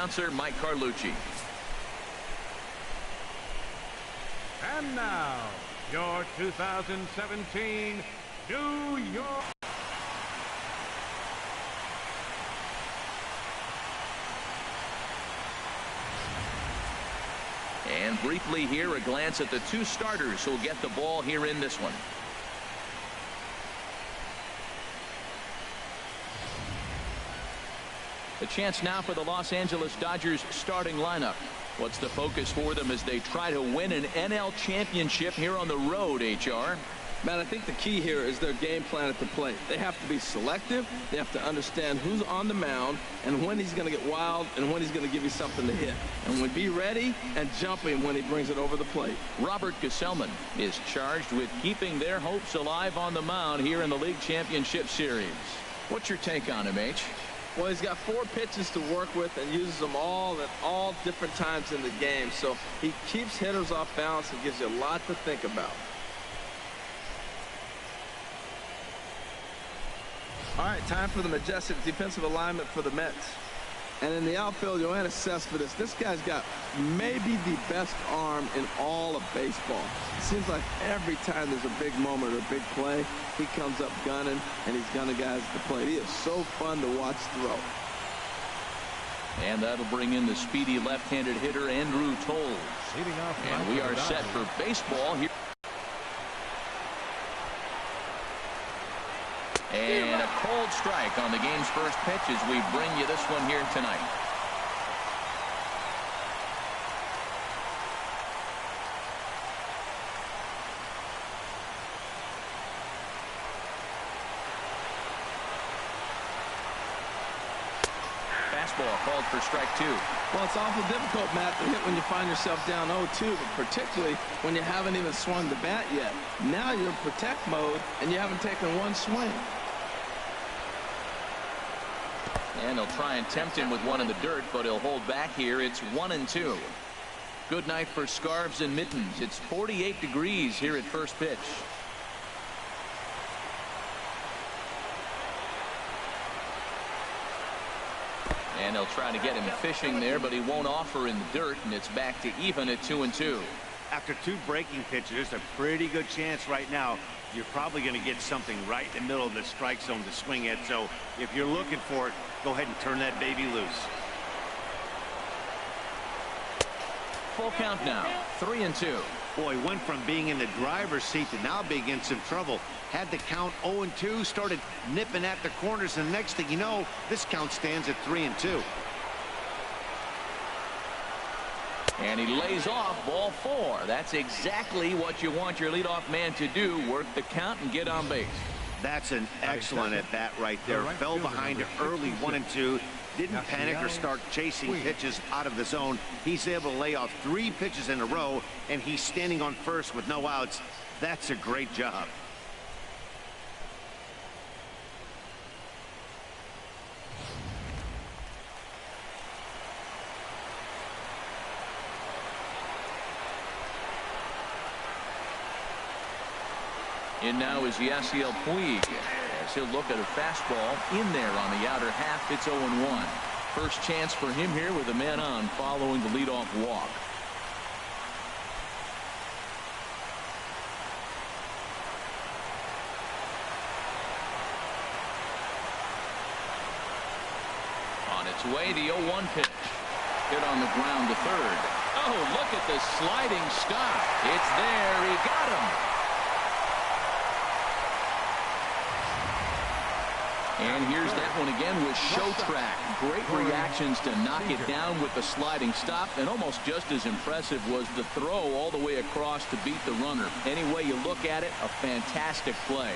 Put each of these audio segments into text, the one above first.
announcer Mike Carlucci. And now, your 2017 New York. And briefly here, a glance at the two starters who'll get the ball here in this one. The chance now for the Los Angeles Dodgers starting lineup. What's the focus for them as they try to win an NL championship here on the road, HR? Man, I think the key here is their game plan at the plate. They have to be selective. They have to understand who's on the mound and when he's going to get wild and when he's going to give you something to hit. And when be ready and jumping when he brings it over the plate. Robert Gesellman is charged with keeping their hopes alive on the mound here in the League Championship Series. What's your take on him, H? Well, he's got 4 pitches to work with and uses them all at all different times in the game. So he keeps hitters off balance and gives you a lot to think about. All right, time for the majestic defensive alignment for the Mets. And in the outfield, Yoenis Cespedes, this guy's got maybe the best arm in all of baseball. It seems like every time there's a big moment or a big play, he comes up gunning, and he's gunning guys at the plate. He is so fun to watch throw. And that'll bring in the speedy left-handed hitter, Andrew Toles. And we are set for baseball here. And a cold strike on the game's first pitch as we bring you this one here tonight. Fastball called for strike 2. Well, it's awful difficult, Matt, to hit when you find yourself down 0-2, but particularly when you haven't even swung the bat yet. Now you're in protect mode, and you haven't taken one swing. And he'll try and tempt him with one in the dirt, but he'll hold back here. It's 1-2. Good night for scarves and mittens. It's 48 degrees here at first pitch. And they'll try to get him fishing there, but he won't offer in the dirt, and it's back to even at 2-2. After 2 breaking pitches, there's a pretty good chance right now you're probably going to get something right in the middle of the strike zone to swing at. So if you're looking for it, go ahead and turn that baby loose. Full count now, 3-2. Boy, went from being in the driver's seat to now being in some trouble. Had the count 0-2, started nipping at the corners, and the next thing you know, this count stands at 3-2. And he lays off ball 4. That's exactly what you want your leadoff man to do, work the count and get on base. That's an excellent at bat right there. Fell behind it early, 1-2. Didn't panic or start chasing pitches out of the zone. He's able to lay off 3 pitches in a row, and he's standing on first with no outs. That's a great job. In now is Yasiel Puig as he'll look at a fastball in there on the outer half. It's 0-1. First chance for him here with a man on following the leadoff walk. On its way, the 0-1 pitch. Hit on the ground to third. Oh, look at the sliding stop. It's there. He got him. And here's that one again with Show Track. Great reactions to knock it down with the sliding stop, and almost just as impressive was the throw all the way across to beat the runner. Any way you look at it, a fantastic play.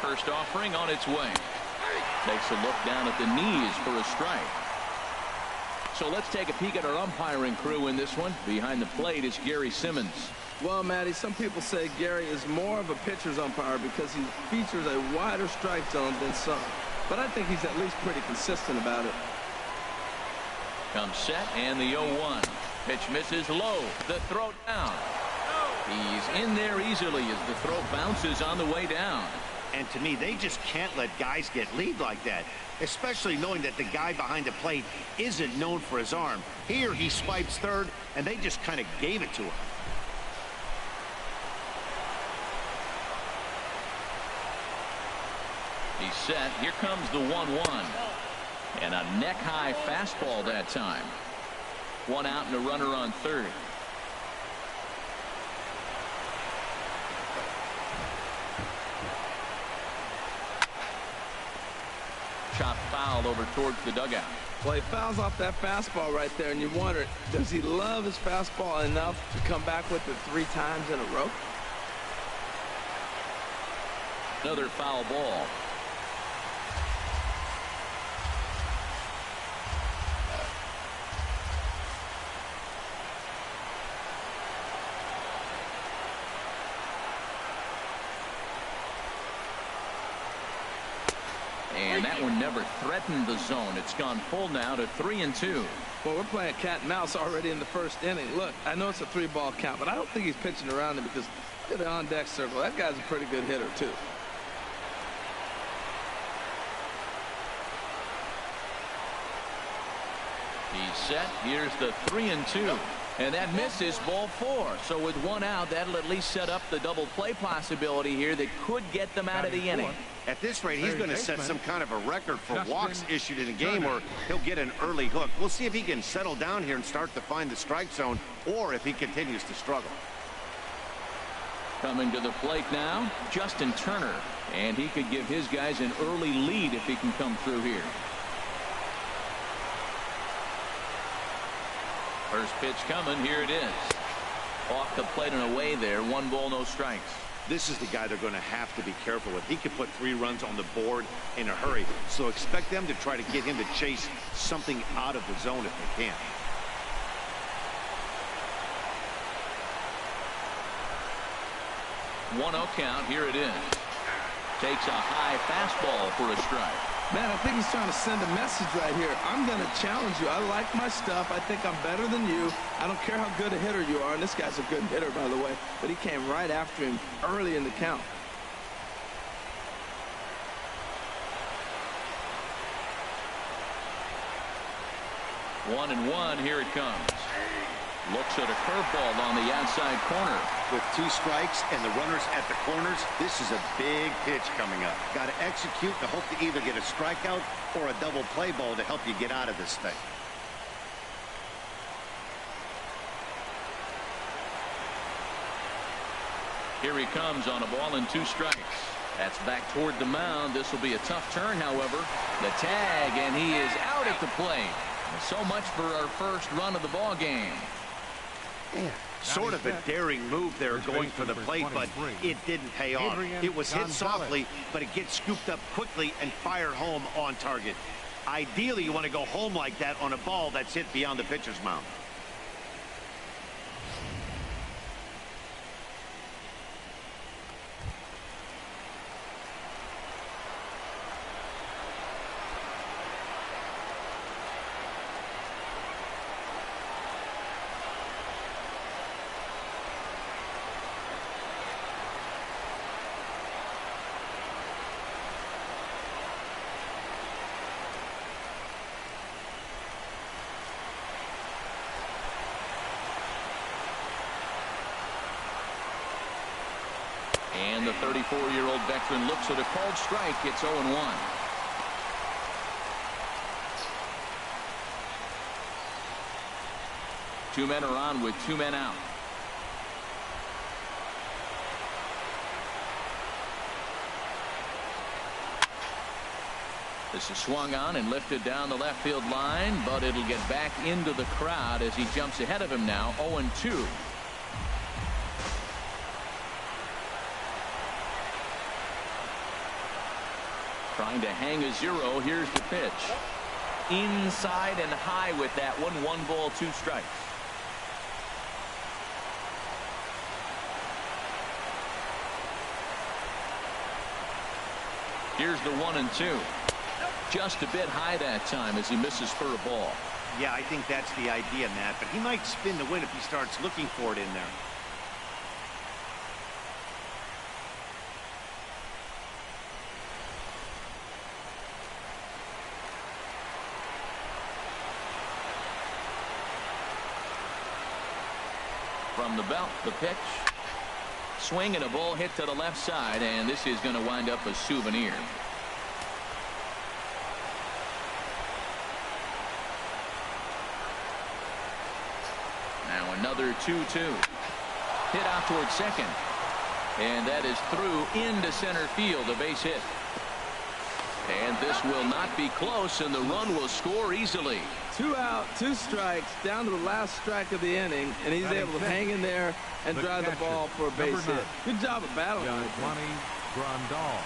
First offering on its way. Takes a look down at the knees for a strike. So let's take a peek at our umpiring crew in this one. Behind the plate is Gary Simmons. Well, Matty, some people say Gary is more of a pitcher's umpire because he features a wider strike zone than some. But I think he's at least pretty consistent about it. Comes set and the 0-1. Pitch misses low. The throw down. He's in there easily as the throw bounces on the way down. And to me, they just can't let guys get lead like that, especially knowing that the guy behind the plate isn't known for his arm. Here he swipes third, and they just kind of gave it to him. He's set. Here comes the 1-1. And a neck-high fastball that time. One out and a runner on third. Chop foul over towards the dugout. Well, he fouls off that fastball right there, and you wonder, does he love his fastball enough to come back with it 3 times in a row? Another foul ball. And that one never threatened the zone. It's gone full now to 3-2. Well, we're playing cat and mouse already in the first inning. Look, I know it's a 3-ball count, but I don't think he's pitching around him because look at the on-deck circle. That guy's a pretty good hitter, too. He's set. Here's the 3-2. And that misses ball 4. So with 1 out, that'll at least set up the double play possibility here that could get them out of the inning. At this rate, he's going to set some kind of a record for walks issued in a game, or he'll get an early hook. We'll see if he can settle down here and start to find the strike zone, or if he continues to struggle. Coming to the plate now, Justin Turner. And he could give his guys an early lead if he can come through here. First pitch coming. Here it is. Off the plate and away there. 1 ball, no strikes. This is the guy they're going to have to be careful with. He could put 3 runs on the board in a hurry. So expect them to try to get him to chase something out of the zone if they can. One 0 count. Here it is. Takes a high fastball for a strike. Man, I think he's trying to send a message right here. I'm going to challenge you. I like my stuff. I think I'm better than you. I don't care how good a hitter you are. And this guy's a good hitter, by the way. But he came right after him early in the count. One and one. Here it comes. Looks at a curveball on the outside corner. With 2 strikes and the runners at the corners, this is a big pitch coming up. Got to execute to hope to either get a strikeout or a double play ball to help you get out of this thing. Here he comes on a ball and 2 strikes. That's back toward the mound. This will be a tough turn, however. The tag, and he is out at the plate. So much for our first run of the ball game. Yeah. Sort of a daring move there going for the plate, but it didn't pay off. It was hit softly, but it gets scooped up quickly and fired home on target. Ideally, you want to go home like that on a ball that's hit beyond the pitcher's mound. And the 34-year-old veteran looks at a called strike. It's 0-1. Two men are on with 2 men out. This is swung on and lifted down the left field line, but it'll get back into the crowd as he jumps ahead of him now. 0-2. Trying to hang a 0. Here's the pitch. inside and high with that one. 1 ball, 2 strikes. Here's the 1-2. Just a bit high that time as he misses for a ball. Yeah, I think that's the idea, Matt, but he might spin the win if he starts looking for it in there. From the belt, the pitch. Swing and a ball hit to the left side, and this is going to wind up a souvenir. Now another 2-2. Hit out towards second. And that is through into center field, a base hit. And this will not be close, and the run will score easily. 2 out, 2 strikes, down to the last strike of the inning, and he's able to hang in there and drive the ball for a base hit. Good job of battling. Grandal.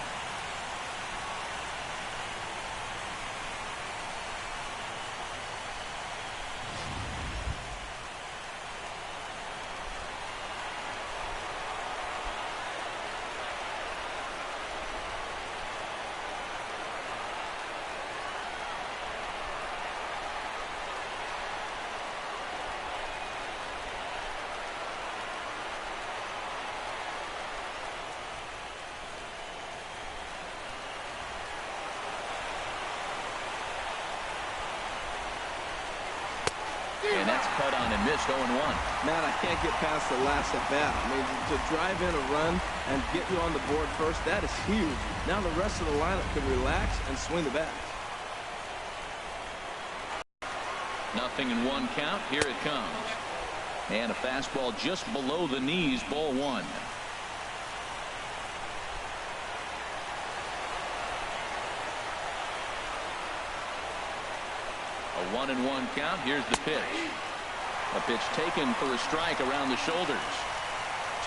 And that's cut on and missed. 0-1. Man, I can't get past the last at bat. I mean, to drive in a run and get you on the board first, that is huge. Now the rest of the lineup can relax and swing the bat. 0-1 count. Here it comes. And a fastball just below the knees. Ball 1. A 1-1 count. Here's the pitch. A pitch taken for a strike around the shoulders.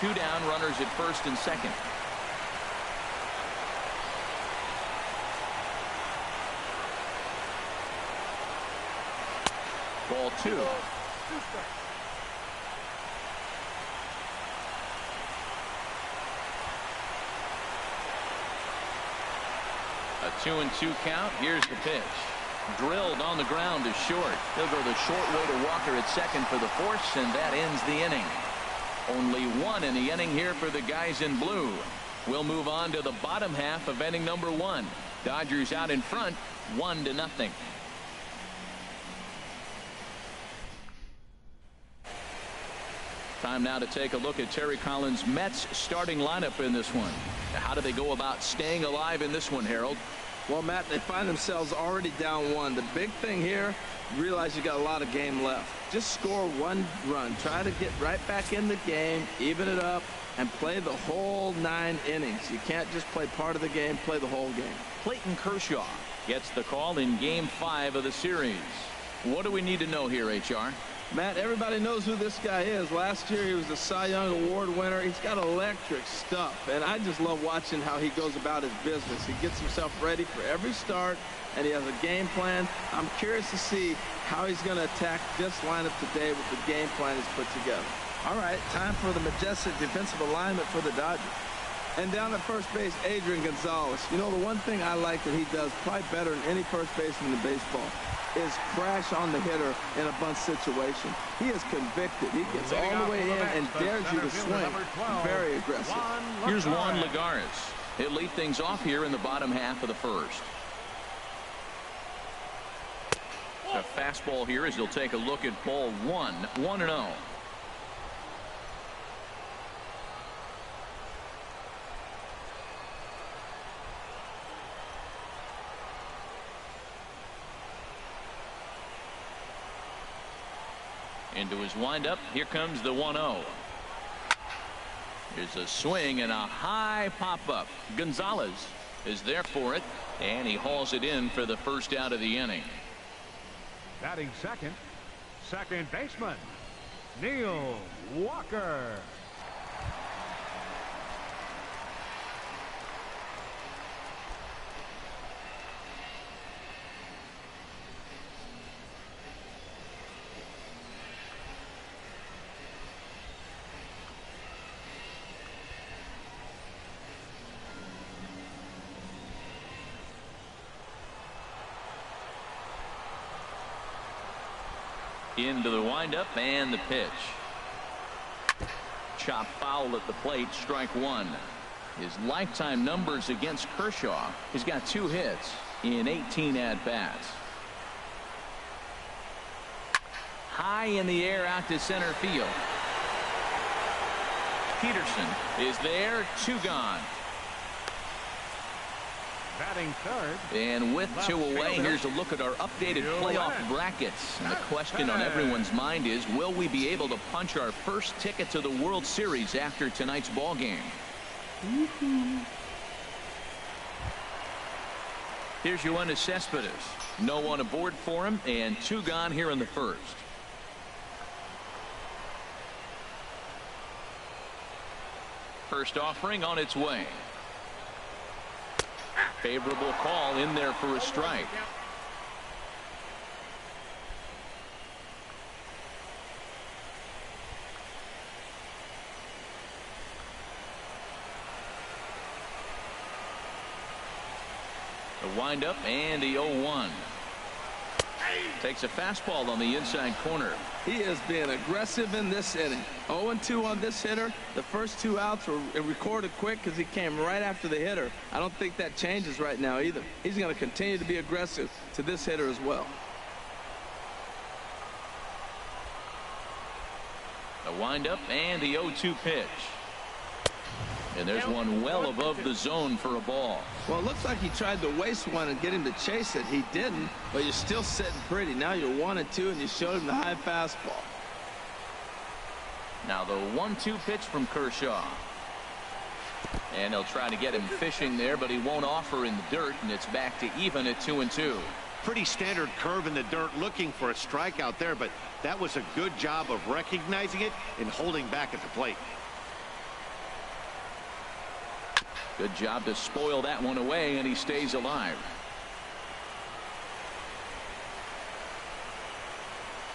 2 down, runners at first and second. Ball 2. A 2-2 count. Here's the pitch. Drilled on the ground is short. He'll go the short way to Walker at second for the force, and that ends the inning. Only 1 in the inning here for the guys in blue. We'll move on to the bottom half of inning number 1. Dodgers out in front, 1-0. Time now to take a look at Terry Collins' Mets starting lineup in this one. How do they go about staying alive in this one, Harold? Well, Matt, they find themselves already down 1. The big thing here, realize you got a lot of game left. Just score 1 run. Try to get right back in the game, even it up, and play the whole 9 innings. You can't just play part of the game, play the whole game. Clayton Kershaw gets the call in Game 5 of the series. What do we need to know here, HR? Matt, everybody knows who this guy is. Last year, he was the Cy Young Award winner. He's got electric stuff, and I just love watching how he goes about his business. He gets himself ready for every start, and he has a game plan. I'm curious to see how he's going to attack this lineup today with the game plan he's put together. All right, time for the majestic defensive alignment for the Dodgers. And down at first base, Adrian Gonzalez. You know, the one thing I like that he does probably better than any first baseman in baseball is crash on the hitter in a bunt situation. He is convicted. He gets all the way in and dares you to swing. Very aggressive. Here's Juan Lagares. He'll lead things off here in the bottom half of the first. A fastball here as he'll take a look at ball 1. 1-0. Into his windup. Here comes the 1-0. Here's a swing and a high pop-up. Gonzalez is there for it, and he hauls it in for the first out of the inning. Batting second, second baseman, Neil Walker. Into the windup and the pitch. Chop foul at the plate, strike one. His lifetime numbers against Kershaw, he's got 2 hits in 18 at-bats. High in the air out to center field. Peterson is there, 2 gone. Batting third. And with 2 away, here's a look at our updated playoff brackets. And the question on everyone's mind is, will we be able to punch our first ticket to the World Series after tonight's ball game? Here's Yoenis Cespedes. No one aboard for him, and 2 gone here in the first. First offering on its way. Favorable call in there for a strike. The windup and the 0-1. Takes a fastball on the inside corner. He is being aggressive in this inning. 0-2 on this hitter. The first 2 outs were recorded quick because he came right after the hitter. I don't think that changes right now either. He's going to continue to be aggressive to this hitter as well. The windup and the 0-2 pitch. And there's one well above the zone for a ball. Well, it looks like he tried to waste one and get him to chase it. He didn't, but you're still sitting pretty. Now you're 1-2, and you showed him the high fastball. Now the 1-2 pitch from Kershaw. And he'll try to get him fishing there, but he won't offer in the dirt, and it's back to even at 2-2. Pretty standard curve in the dirt, looking for a strikeout there, but that was a good job of recognizing it and holding back at the plate. Good job to spoil that one away, and he stays alive.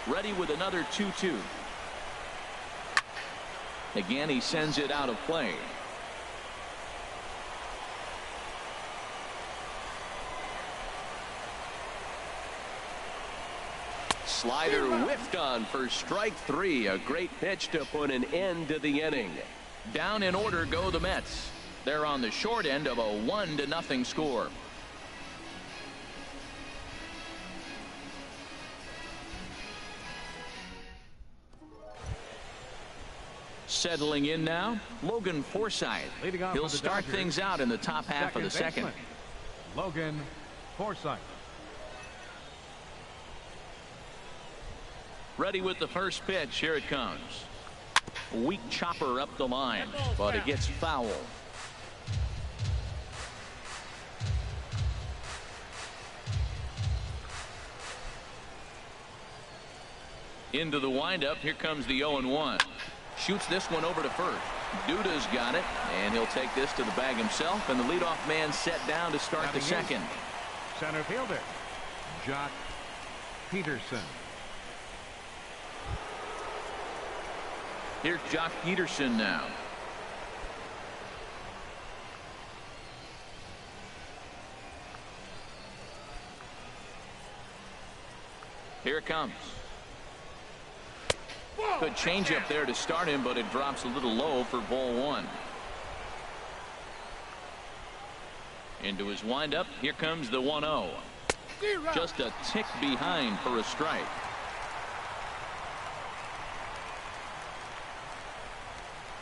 Ready with another 2-2. Again, he sends it out of play. Slider whiffed on for strike 3. A great pitch to put an end to the inning. Down in order go the Mets. They're on the short end of a 1-0 score. Settling in now, Logan Forsythe. He'll start things out in the top half of the second. Logan Forsythe. Ready with the first pitch. Here it comes. Weak chopper up the line, but it gets foul. Into the windup. Here comes the 0-1. Shoots this one over to first. Duda's got it, and he'll take this to the bag himself, and the leadoff man set down to start the second. Center fielder Jock Peterson. Here's Jock Peterson now. Here it comes. Good changeup there to start him, but it drops a little low for ball 1. Into his windup. Here comes the 1-0. Just a tick behind for a strike.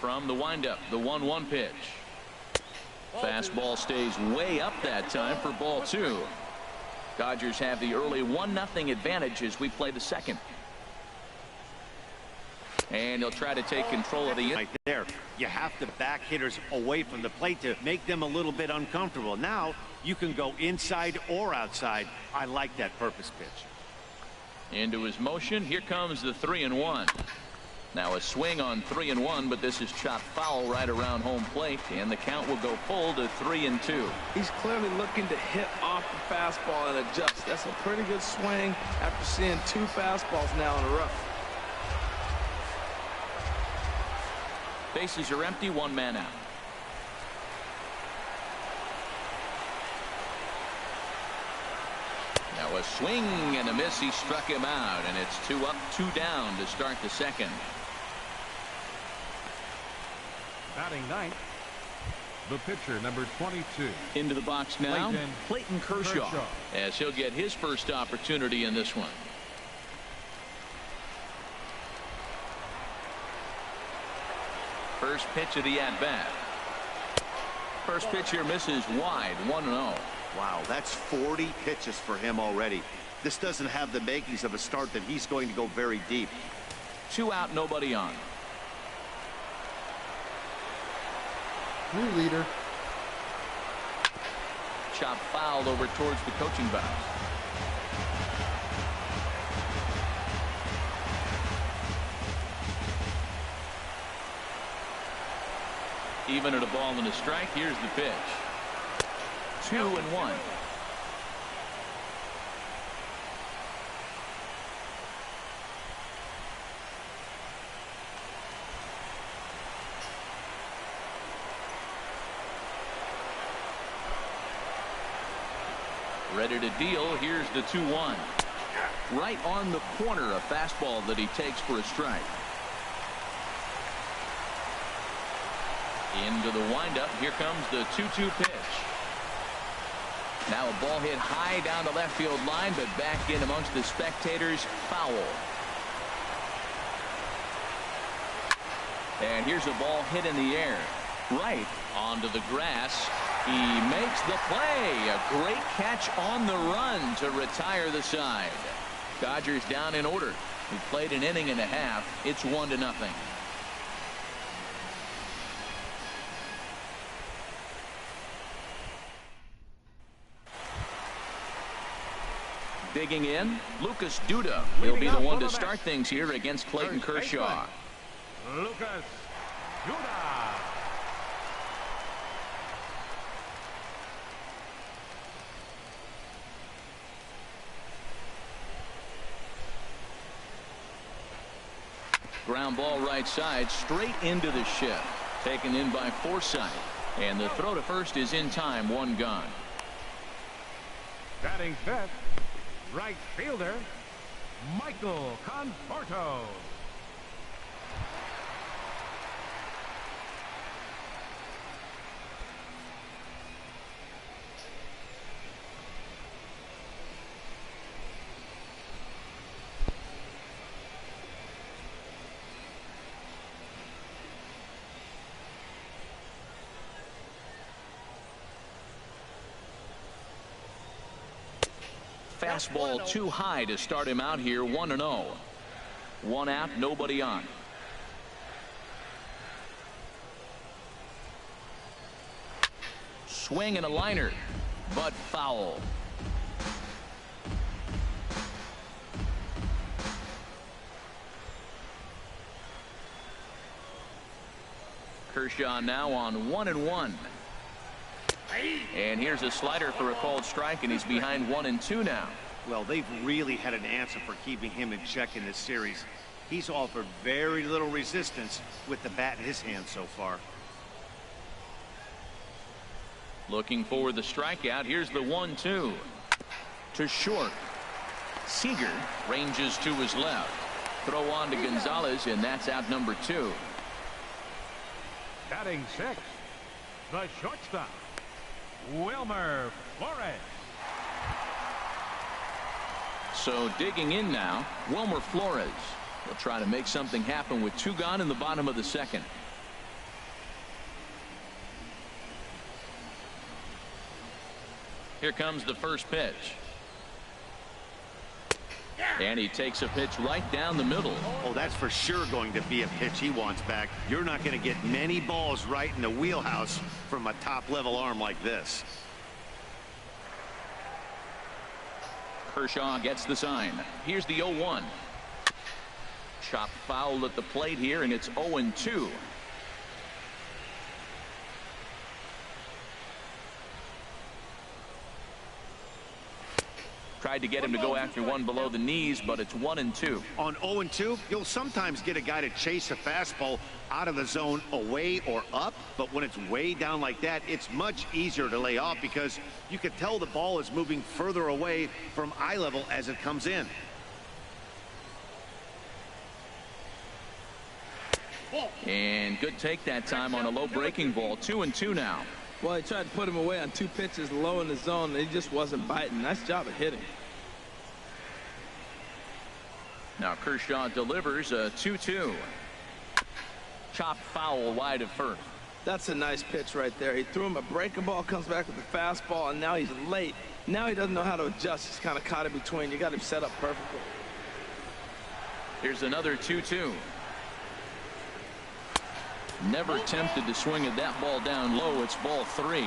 From the windup, the 1-1 pitch. Fastball stays way up that time for ball 2. Dodgers have the early 1-0 advantage as we play the second. And he'll try to take control of the right there. You have to back hitters away from the plate to make them a little bit uncomfortable. Now you can go inside or outside. I like that purpose pitch. Into his motion. Here comes the 3-1. Now a swing on 3-1, but this is chopped foul right around home plate, and the count will go full to 3-2. He's clearly looking to hit off the fastball and adjust. That's a pretty good swing after seeing 2 fastballs now in a row. Bases are empty, 1 man out. Now A swing and a miss. He struck him out, and it's 2 up, 2 down to start the second. Batting ninth, the pitcher, number 22. Into the box now, Clayton Kershaw, as he'll get his first opportunity in this one. First pitch of the at-bat. First pitch here misses wide, 1-0. Wow, that's 40 pitches for him already. This doesn't have the makings of a start that he's going to go very deep. 2 out, nobody on. New leader. Chop fouled over towards the coaching box. Even at a ball and a strike. Here's the pitch. 2-1. Ready to deal. Here's the 2-1. Right on the corner, a fastball that he takes for a strike. Into the windup. Here comes the 2-2 pitch. Now a ball hit high down the left field line, but back in amongst the spectators. Foul. And here's a ball hit in the air. Right onto the grass. He makes the play. A great catch on the run to retire the side. Dodgers down in order. We played an inning and a half. It's 1-0. Digging in, Lucas Duda. He'll be the one to start things here against Clayton Kershaw. Lucas Duda. Ground ball right side, straight into the shift. Taken in by Forsythe. And the throw to first is in time, 1 gone. Batting fifth, right fielder, Michael Conforto. Fastball too high to start him out here. 1-0. 1 out, nobody on. Swing and a liner, but foul. Kershaw now on 1-1. And here's a slider for a called strike, and he's behind 1-2 now. Well, they've really had an answer for keeping him in check in this series. He's offered very little resistance with the bat in his hand so far. Looking for the strikeout. Here's the 1-2 to short. Seager ranges to his left. Throw on to Gonzalez, and that's out number 2. Batting sixth, the shortstop, Wilmer Flores. So digging in now, Wilmer Flores will try to make something happen with 2 gone in the bottom of the second. Here comes the first pitch. And he takes a pitch right down the middle. Oh, that's for sure going to be a pitch he wants back. You're not going to get many balls right in the wheelhouse from a top-level arm like this. Kershaw gets the sign. Here's the 0-1. Chop foul at the plate here, and it's 0-2. Tried to get him to go after one below the knees, but it's 1-2. On 0-2, you'll sometimes get a guy to chase a fastball out of the zone away or up, but when it's way down like that, it's much easier to lay off because you can tell the ball is moving further away from eye level as it comes in. And good take that time on a low breaking ball. 2-2 now. Well, he tried to put him away on 2 pitches low in the zone, and he just wasn't biting. Nice job of hitting. Now Kershaw delivers a 2-2. Chopped foul wide of first. That's a nice pitch right there. He threw him a breaking ball, comes back with the fastball, and now he's late. Now he doesn't know how to adjust. He's kind of caught in between. You got him set up perfectly. Here's another 2-2. Never tempted to swing at that ball down low. It's ball 3.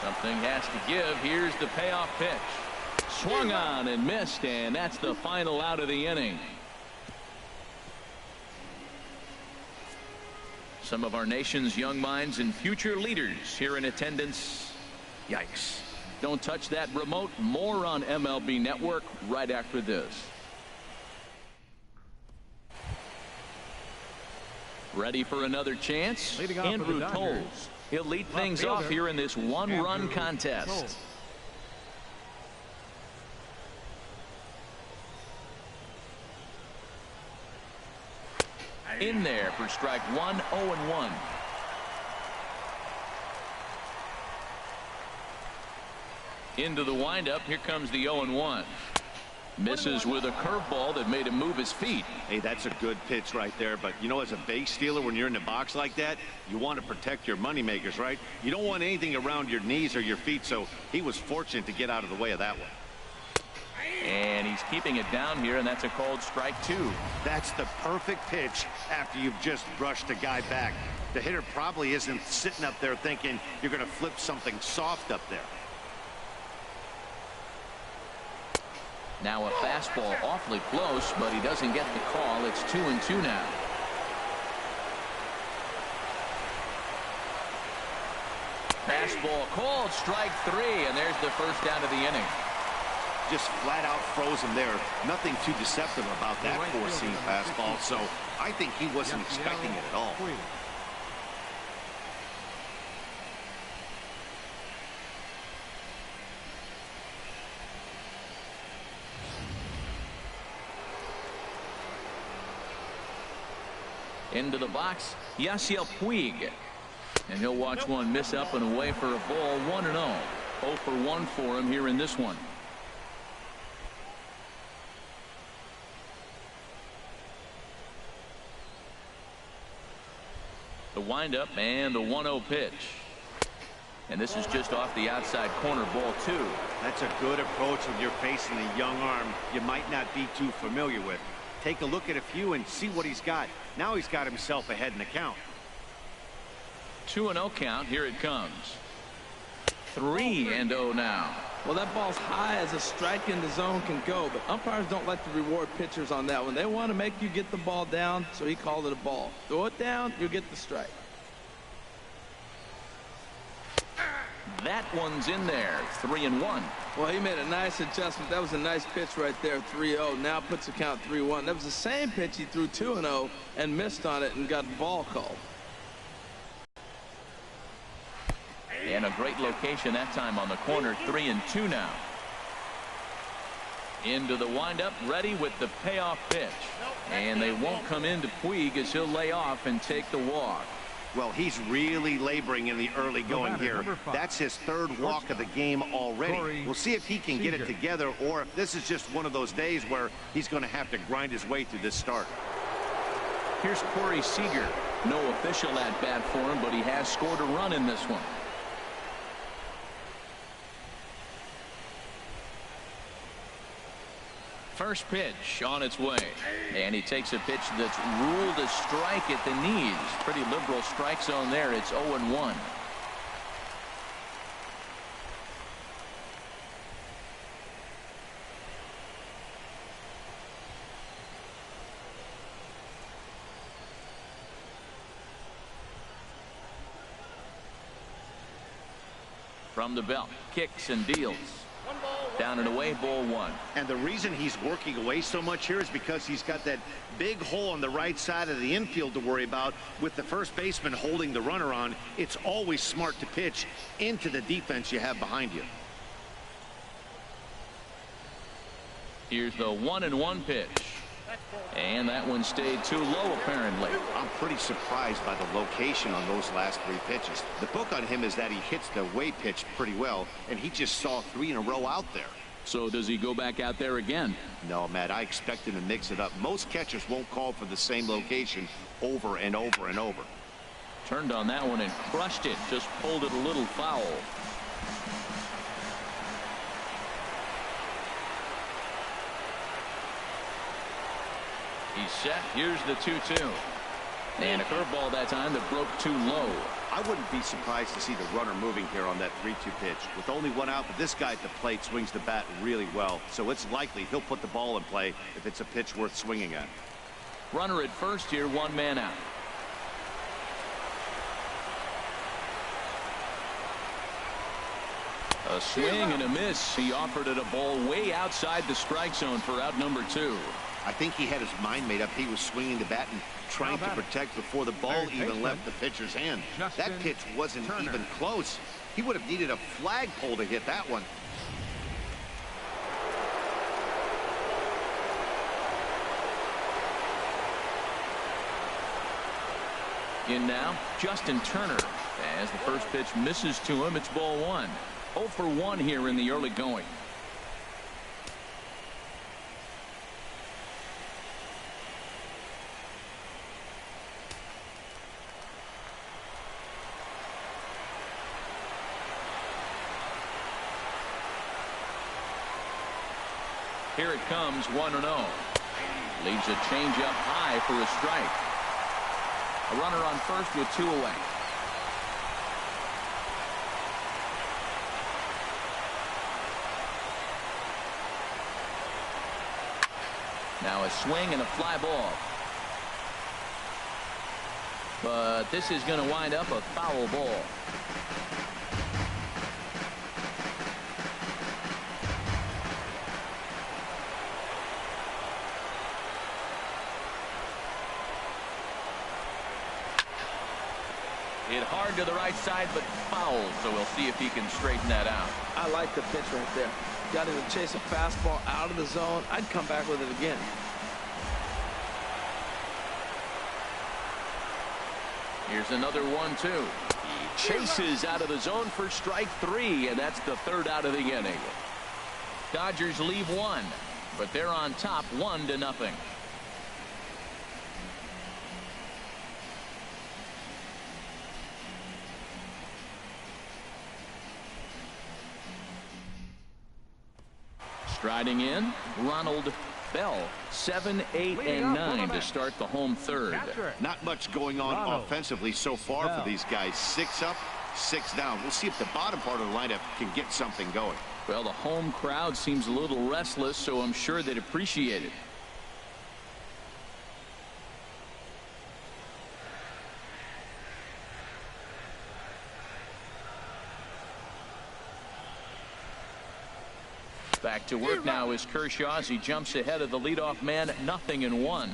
Something has to give. Here's the payoff pitch. Swung on and missed, and that's the final out of the inning. Some of our nation's young minds and future leaders here in attendance. Yikes. Don't touch that remote. More on MLB Network right after this. Ready for another chance? Andrew Toles. He'll lead things off here in this one-run contest. In there for strike 1, 0-1. Into the windup. Here comes the 0-1. Misses with a curveball that made him move his feet. Hey, that's a good pitch right there. But, you know, as a base stealer, when you're in the box like that, you want to protect your moneymakers, right? You don't want anything around your knees or your feet, so he was fortunate to get out of the way of that one. And he's keeping it down here, and that's a called strike 2. That's the perfect pitch after you've just brushed a guy back. The hitter probably isn't sitting up there thinking you're going to flip something soft up there. Now a fastball awfully close, but he doesn't get the call. It's 2-2 now. Fastball called, strike 3, and there's the first down of the inning. Just flat out froze him there. Nothing too deceptive about that four-seam fastball, so I think he wasn't expecting it at all. Into the box, Yasiel Puig. And he'll watch one miss up and away for a ball. 1-0. 0 for 1 for him here in this one. The windup and the 1-0 pitch. And this is just off the outside corner, ball 2. That's a good approach when you're facing a young arm you might not be too familiar with. Take a look at a few and see what he's got. Now he's got himself ahead in the count. 2-0 count. Here it comes. 3-0 now. Well, that ball's high as a strike in the zone can go, but umpires don't like to reward pitchers on that one. They want to make you get the ball down, so he called it a ball. Throw it down, you'll get the strike. That one's in there. 3-1. Well, he made a nice adjustment. That was a nice pitch right there. 3-0. Now puts the count 3-1. That was the same pitch he threw 2-0 and missed on it and got the ball called. And a great location that time on the corner. 3-2 now. Into the windup, ready with the payoff pitch. And they won't come into Puig as he'll lay off and take the walk. Well, he's really laboring in the early going here. That's his third walk of the game already. We'll see if he can get it together or if this is just one of those days where he's going to have to grind his way through this start. Here's Corey Seager. No official at bat for him, but he has scored a run in this one. First pitch on its way. And he takes a pitch that's ruled a strike at the knees. Pretty liberal strike zone there. It's 0-1. From the belt, kicks and deals. Down and away, ball one. And the reason he's working away so much here is because he's got that big hole on the right side of the infield to worry about. With the first baseman holding the runner on, it's always smart to pitch into the defense you have behind you. Here's the 1-1 pitch. And that one stayed too low, apparently. I'm pretty surprised by the location on those last 3 pitches. The book on him is that he hits the way pitch pretty well, and he just saw 3 in a row out there. So does he go back out there again? No, Matt, I expect him to mix it up. Most catchers won't call for the same location over and over and over. Turned on that one and crushed it. Just pulled it a little foul. He's set. Here's the 2-2. And a curveball that time that broke too low. I wouldn't be surprised to see the runner moving here on that 3-2 pitch. With only one out, but this guy at the plate swings the bat really well. So it's likely he'll put the ball in play if it's a pitch worth swinging at. Runner at first here, 1 man out. A swing and a miss. He offered it a ball way outside the strike zone for out number 2. I think he had his mind made up. He was swinging the bat and trying to protect before the ball even left the pitcher's hand. That pitch wasn't even close. He would have needed a flagpole to hit that one. In now, Justin Turner. As the first pitch misses to him, it's ball 1. 0 for 1 here in the early going. Here it comes, 1-0. Leaves a changeup high for a strike. A runner on first with 2 away. Now a swing and a fly ball. But this is going to wind up a foul ball. Hit hard to the right side, but foul, so we'll see if he can straighten that out. I like the pitch right there. Got him to chase a fastball out of the zone. I'd come back with it again. Here's another 1-2. He chases out of the zone for strike 3, and that's the 3rd out of the inning. Dodgers leave 1, but they're on top 1-0. Striding in, Ronald Bell, 7, 8, and 9 to start the home 3rd. Not much going on offensively so far for these guys. 6 up, 6 down. We'll see if the bottom part of the lineup can get something going. Well, the home crowd seems a little restless, so I'm sure they'd appreciate it. Back to work now is Kershaw as he jumps ahead of the leadoff man, 0-1.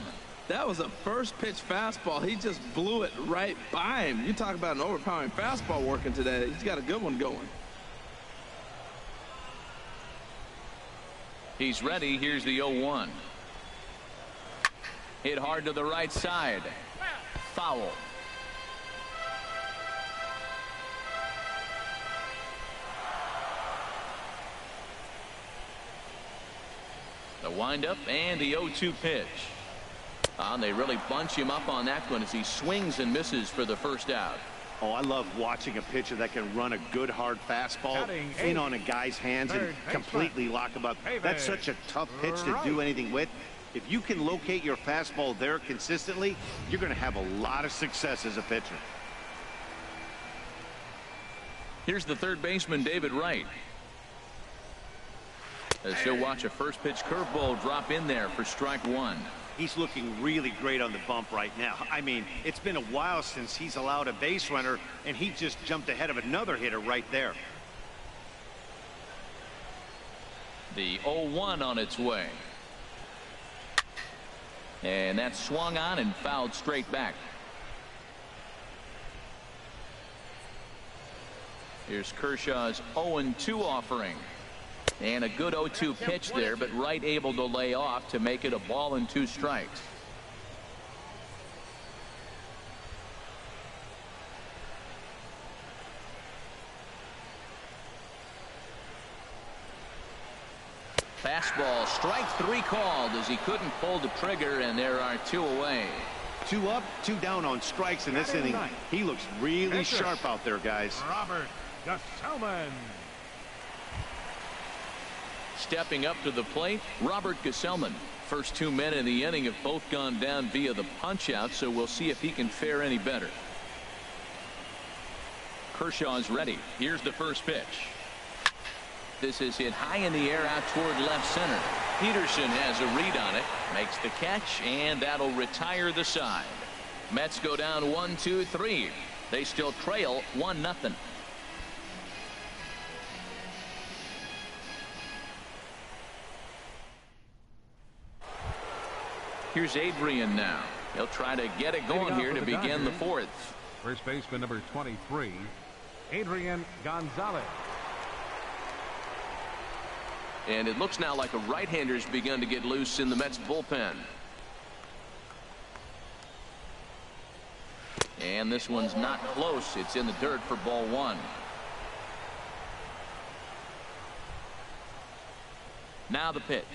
That was a first pitch fastball. He just blew it right by him. You talk about an overpowering fastball working today. He's got a good one going. He's ready. Here's the 0-1. Hit hard to the right side. Foul. The windup and the 0-2 pitch. They really bunch him up on that one as he swings and misses for the first out. Oh, I love watching a pitcher that can run a good hard fastball in on a guy's hands and completely lock him up. That's such a tough pitch to do anything with. If you can locate your fastball there consistently, you're going to have a lot of success as a pitcher. Here's the third baseman, David Wright. As he'll watch a first pitch curveball drop in there for strike 1. He's looking really great on the bump right now. I mean, it's been a while since he's allowed a base runner, and he just jumped ahead of another hitter right there. The 0-1 on its way. And that's swung on and fouled straight back. Here's Kershaw's 0-2 offering. And a good 0-2 pitch there, but Wright able to lay off to make it a ball and 2 strikes. Fastball, strike 3 called as he couldn't pull the trigger, and there are 2 away. 2 up, 2 down on strikes in this inning. He looks really sharp out there, guys. Robert Gesellman. Stepping up to the plate, Robert Gesellman. First 2 men in the inning have both gone down via the punch-out, so we'll see if he can fare any better. Kershaw's ready. Here's the first pitch. This is hit high in the air out toward left center. Peterson has a read on it, makes the catch, and that'll retire the side. Mets go down 1-2-3. They still trail 1-0. Here's Adrian now. He'll try to get it going here to begin the 4th. First baseman number 23, Adrian Gonzalez. And it looks now like a right-hander's begun to get loose in the Mets bullpen. And this one's not close. It's in the dirt for ball 1. Now the pitch.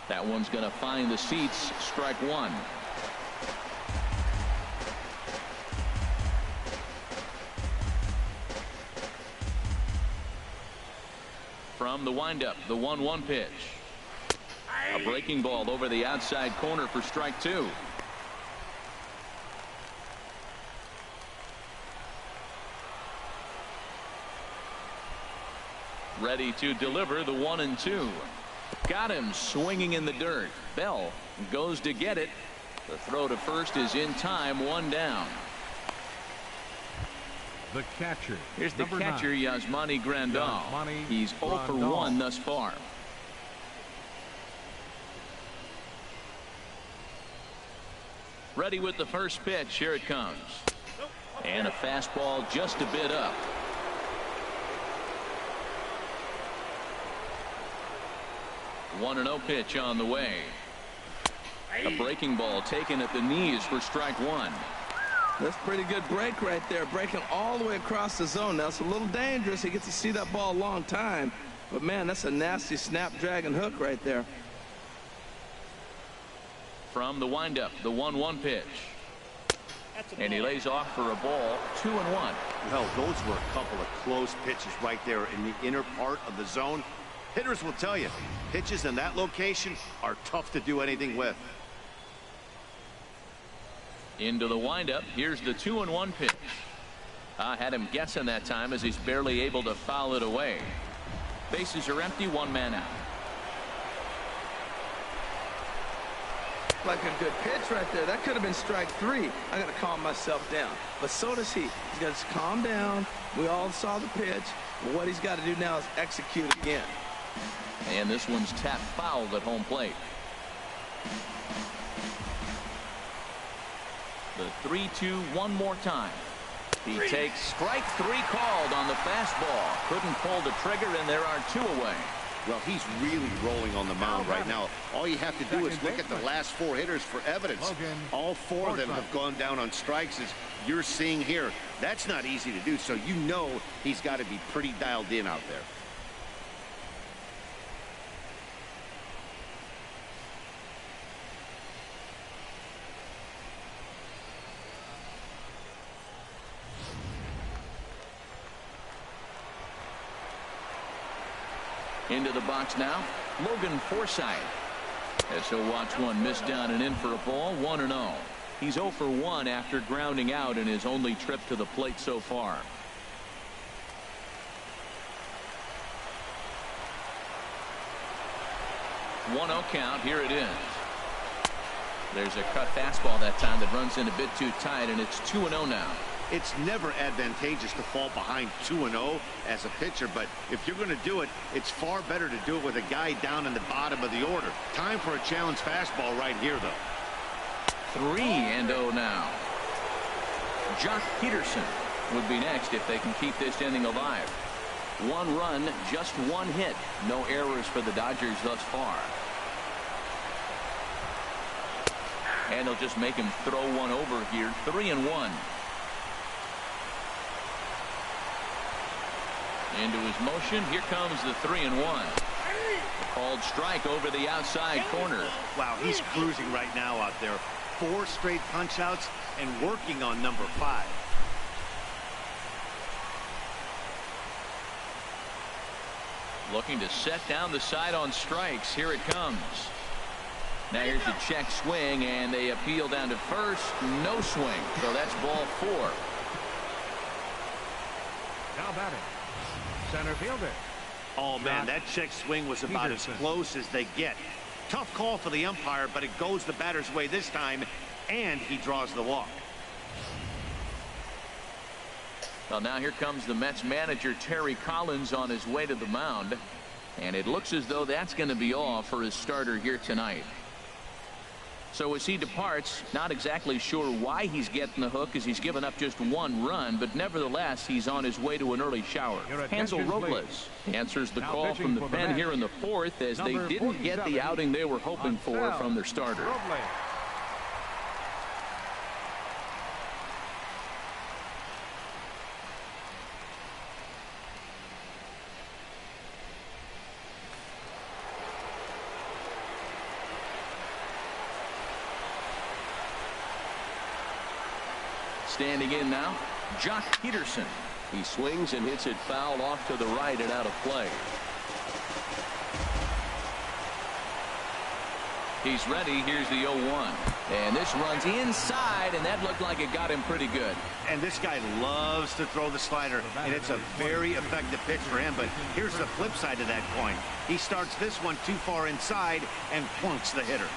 That one's going to find the seats. Strike 1. From the windup, the 1-1 pitch. A breaking ball over the outside corner for strike 2. Ready to deliver the 1-2. Got him swinging in the dirt. Bell goes to get it. The throw to first is in time. 1 down. The catcher. Here's the catcher, Yasmani Grandal. He's 0 for 1 thus far. Ready with the first pitch. Here it comes. And a fastball just a bit up. One 1-0 pitch on the way. A breaking ball taken at the knees for strike 1. That's pretty good break right there, breaking all the way across the zone. Now it's a little dangerous. He gets to see that ball a long time, but man, that's a nasty snapdragon hook right there. From the windup, the 1-1 pitch. And he lays off for a ball. 2-1. Well, those were a couple of close pitches right there in the inner part of the zone. Hitters will tell you, pitches in that location are tough to do anything with. Into the windup. Here's the 2-1 pitch. I had him guessing that time as he's barely able to foul it away. Bases are empty. 1 man out. Like a good pitch right there. That could have been strike 3. I got to calm myself down. But so does he. He's got to calm down. We all saw the pitch. But what he's got to do now is execute again. And this one's tapped fouled at home plate. The 3-2 one more time. He takes strike 3 called on the fastball. Couldn't pull the trigger, and there are 2 away. Well, he's really rolling on the mound right now. All you have to do is look at the last 4 hitters for evidence. All 4 of them have gone down on strikes, as you're seeing here. That's not easy to do, so you know he's got to be pretty dialed in out there. Into the box now, Logan Forsythe. As he'll watch one miss down and in for a ball. 1-0. He's 0 for 1 after grounding out in his only trip to the plate so far. One 0 count. Here it is. There's a cut fastball that time that runs in a bit too tight, and it's 2-0 now. It's never advantageous to fall behind 2-0 as a pitcher, but if you're going to do it, it's far better to do it with a guy down in the bottom of the order. Time for a challenge fastball right here, though. 3-0 now. Jock Peterson would be next if they can keep this inning alive. 1 run, just 1 hit. No errors for the Dodgers thus far. And they'll just make him throw one over here. 3-1. Into his motion. Here comes the 3-1. Called strike over the outside corner. Wow, he's cruising right now out there. 4 straight punch outs and working on number 5. Looking to set down the side on strikes. Here it comes. Now here's the check swing, and they appeal down to first. No swing. So that's ball 4. Now batting, center fielder. Oh, man, that check swing was about as close as they get. Tough call for the umpire, but it goes the batter's way this time, and he draws the walk. Well, now here comes the Mets manager, Terry Collins, on his way to the mound. And it looks as though that's going to be all for his starter here tonight. So as he departs, not exactly sure why he's getting the hook, as he's given up just 1 run, but nevertheless he's on his way to an early shower. Hansel Robles answers the call from the pen here in the 4th, as they didn't get the outing they were hoping for from their starter. Standing in now, Jock Peterson. He swings and hits it foul off to the right and out of play. He's ready. Here's the 0-1. And this runs inside, and that looked like it got him pretty good. And this guy loves to throw the slider, and it's a very effective pitch for him. But here's the flip side of that coin. He starts this one too far inside and plunks the hitter.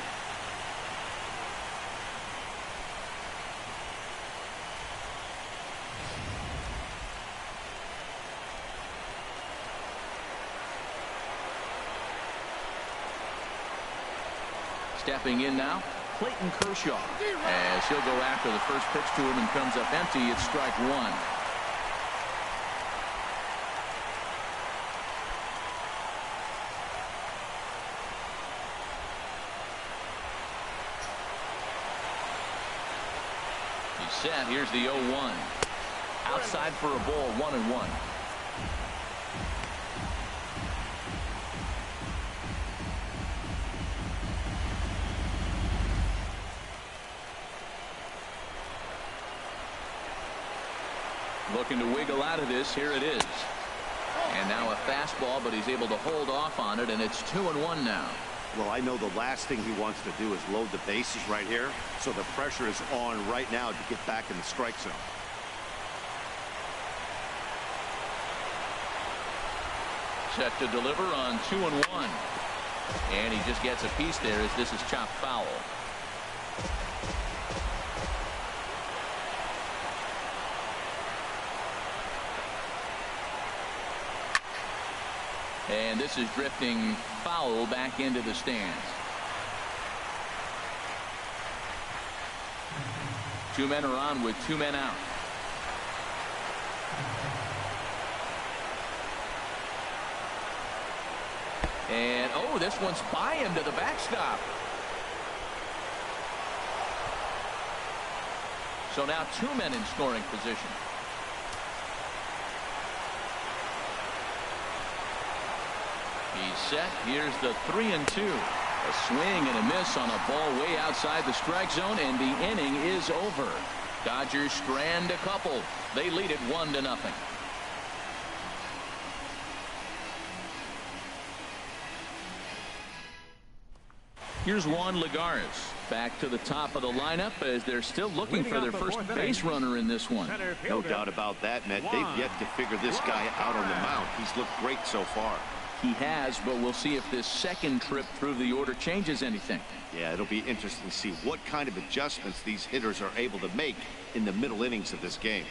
Stepping in now, Clayton Kershaw, as he'll go after the first pitch to him and comes up empty. It's strike 1. He's set. Here's the 0-1. Outside for a ball, 1-1. Looking to wiggle out of this. Here it is. And now a fastball, but he's able to hold off on it, and it's 2-1 now. Well, I know the last thing he wants to do is load the bases right here, so the pressure is on right now to get back in the strike zone. Set to deliver on 2-1. And he just gets a piece there as this is chopped foul. And this is drifting foul back into the stands. 2 men are on with 2 men out. And oh, this one's by him to the backstop. So now 2 men in scoring position. He's set. Here's the 3-2. A swing and a miss on a ball way outside the strike zone, and the inning is over. Dodgers strand a couple. They lead it 1-0. Here's Juan Lagares back to the top of the lineup as they're still looking for their first base runner in this one. No doubt about that, Matt. They've yet to figure this guy out on the mound. He's looked great so far. he has, but we'll see if this second trip through the order changes anything. Yeah, it'll be interesting to see what kind of adjustments these hitters are able to make in the middle innings of this game.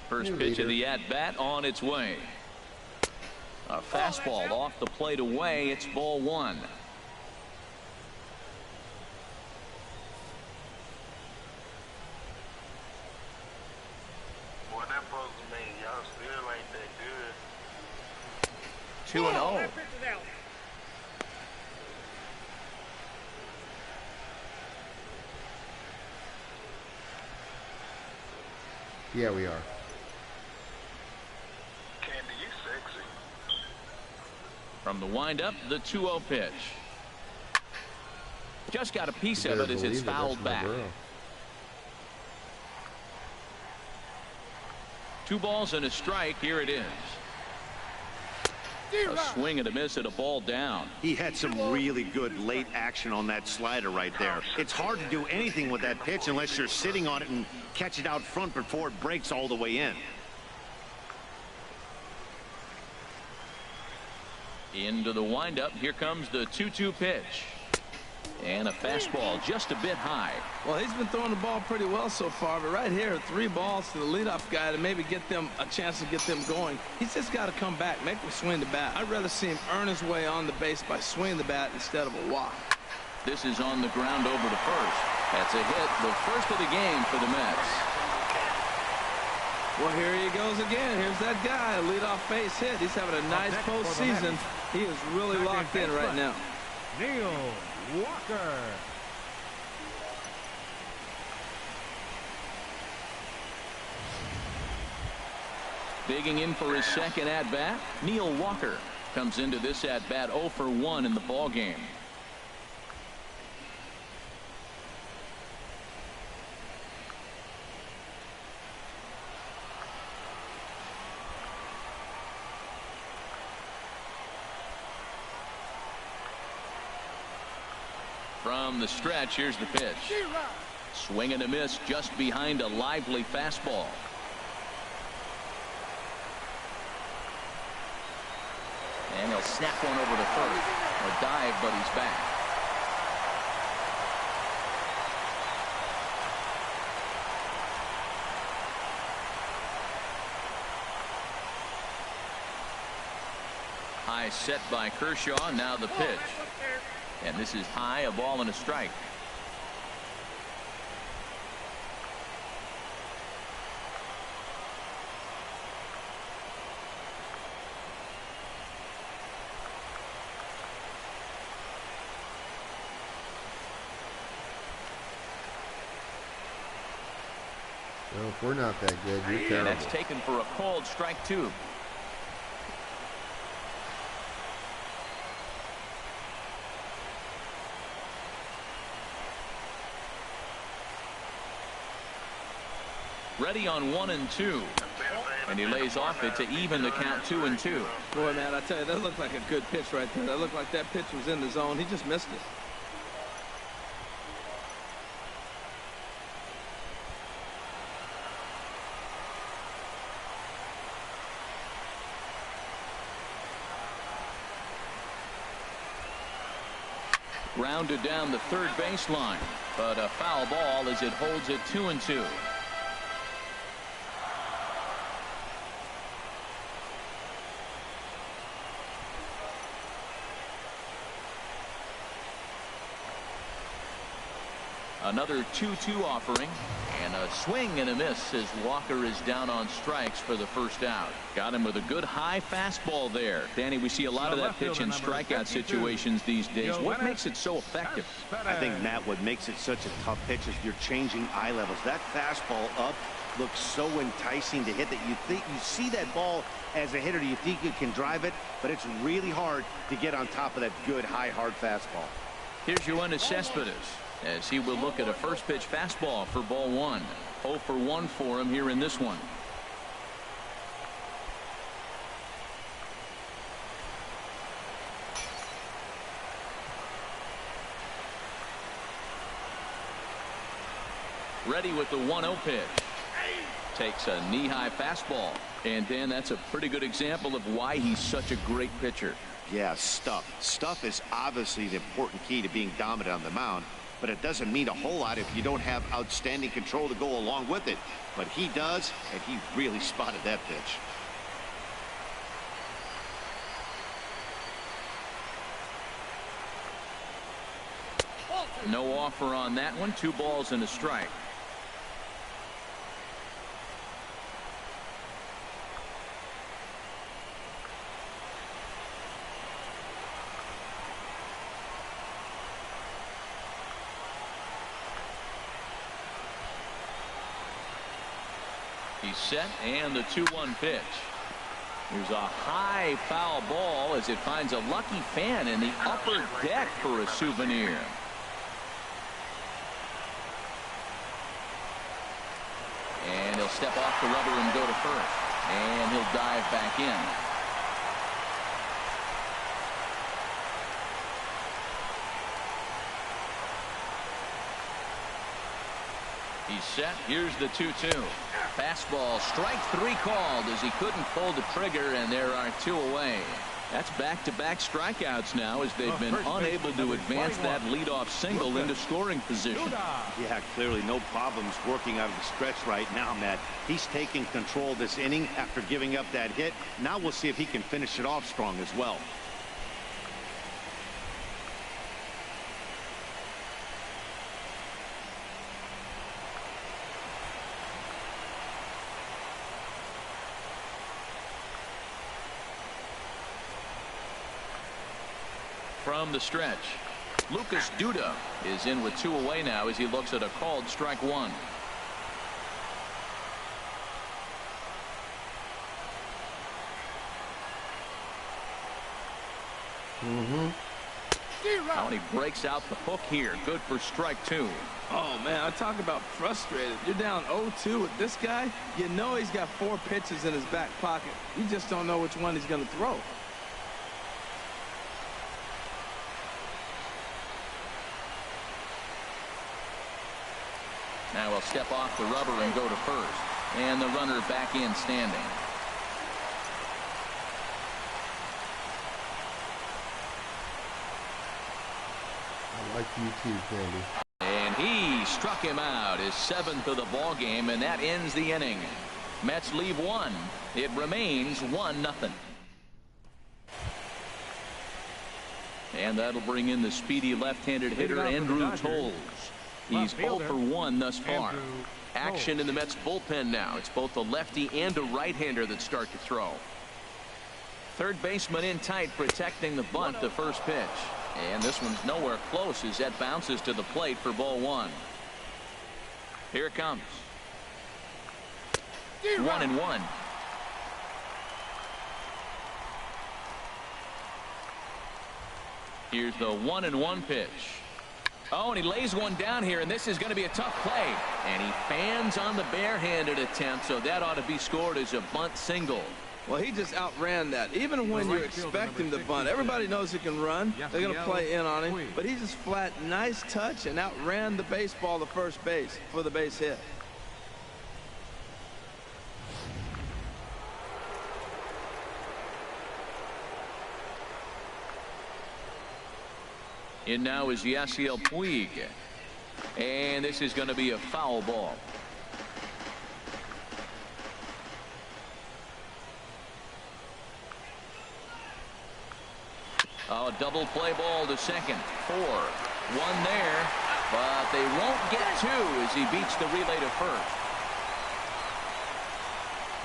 First pitch of the at-bat on its way. A fastball off the plate away. It's ball one. What that supposed to mean? Y'all still ain't that good. 2-0. Yeah, we are. Candy, you sexy. From the windup, the 2-0 pitch. Just got a piece You of better it as it's believe it, fouled that's my back. girl. 2 balls and a strike. Here it is. A swing and a miss at a ball down. He had some really good late action on that slider right there. It's hard to do anything with that pitch unless you're sitting on it and catch it out front before it breaks all the way in. Into the windup. Here comes the 2-2 pitch. And a fastball just a bit high. Well, he's been throwing the ball pretty well so far, but right here, 3 balls to the leadoff guy to maybe get them a chance to get them going. He's just got to come back, make him swing the bat. I'd rather see him earn his way on the base by swinging the bat instead of a walk. This is on the ground over to first. That's a hit, the first of the game for the Mets. Well, here he goes again. Here's that guy, a leadoff base hit. He's having a nice postseason. He is really locked in right now. Neil Walker. Digging in for his second at-bat, Neil Walker comes into this at-bat 0 for 1 in the ballgame. From the stretch, here's the pitch. Swing and a miss just behind a lively fastball. And he'll snap one over to first. A dive, but he's back. High set by Kershaw. Now the pitch. And this is high, a ball and a strike. Well, if we're not that good, you're And terrible. that's taken for a called strike 2. Ready on 1 and 2. And he lays off it to even the count 2 and 2. Boy, man, I tell you, that looked like a good pitch right there. That looked like that pitch was in the zone. He just missed it. Grounded down the third baseline, but a foul ball as it holds it 2 and 2. Another 2-2 offering, and a swing and a miss as Walker is down on strikes for the first out. Got him with a good high fastball there. Danny, we see a lot of that pitch in strikeout situations these days. What makes it so effective? I think, Matt, what makes it such a tough pitch is you're changing eye levels. That fastball up looks so enticing to hit that you think you see that ball as a hitter. You think you can drive it, but it's really hard to get on top of that good high hard fastball. Here's Yoenis Cespedes as he will look at a first pitch fastball for ball 1. 0 for 1 for him here in this one. Ready with the 1-0 pitch. Takes a knee-high fastball. And Dan, that's a pretty good example of why he's such a great pitcher. Yeah, stuff. Stuff is obviously the important key to being dominant on the mound, but it doesn't mean a whole lot if you don't have outstanding control to go along with it. But he does, and he really spotted that pitch. No offer on that one. 2 balls and a strike. He's set, and the 2-1 pitch. Here's a high foul ball as it finds a lucky fan in the upper deck for a souvenir. And he'll step off the rubber and go to first. And he'll dive back in. He's set. Here's the 2-2. Fastball, strike 3 called as he couldn't pull the trigger, and there are 2 away. That's back-to-back strikeouts now as they've been unable to advance that leadoff single into scoring position. Yeah, clearly no problems working out of the stretch right now, Matt. He's taking control of this inning after giving up that hit. Now we'll see if he can finish it off strong as well. From the stretch, Lucas Duda is in with 2 away now as he looks at a called strike 1. Oh, and he breaks out the hook here. Good for strike 2. Oh, man, I talk about frustrated. You're down 0-2 with this guy. You know he's got 4 pitches in his back pocket. You just don't know which one he's going to throw. Now he'll step off the rubber and go to first. And the runner back in standing. I like you too, Candy. And he struck him out, his 7th of the ball game, and that ends the inning. Mets leave 1. It remains 1-0. And that'll bring in the speedy left-handed hitter Andrew Toles. He's 0 for 1 thus far. Action in the Mets bullpen now. It's both a lefty and a right-hander that start to throw. Third baseman in tight, protecting the bunt, the first pitch. And this one's nowhere close as that bounces to the plate for ball 1. Here it comes. 1-1. Here's the 1-1 pitch. Oh, and he lays one down here, and this is going to be a tough play. And he fans on the barehanded attempt, so that ought to be scored as a bunt single. Well, he just outran that. Even when you expect him to bunt, everybody knows he can run. They're going to play in on him. But he just flat, nice touch, and outran the baseball to first base for the base hit. In now is Yasiel Puig. And this is going to be a foul ball. Oh, double play ball to second. 4. 1 there. But they won't get 2 as he beats the relay to first.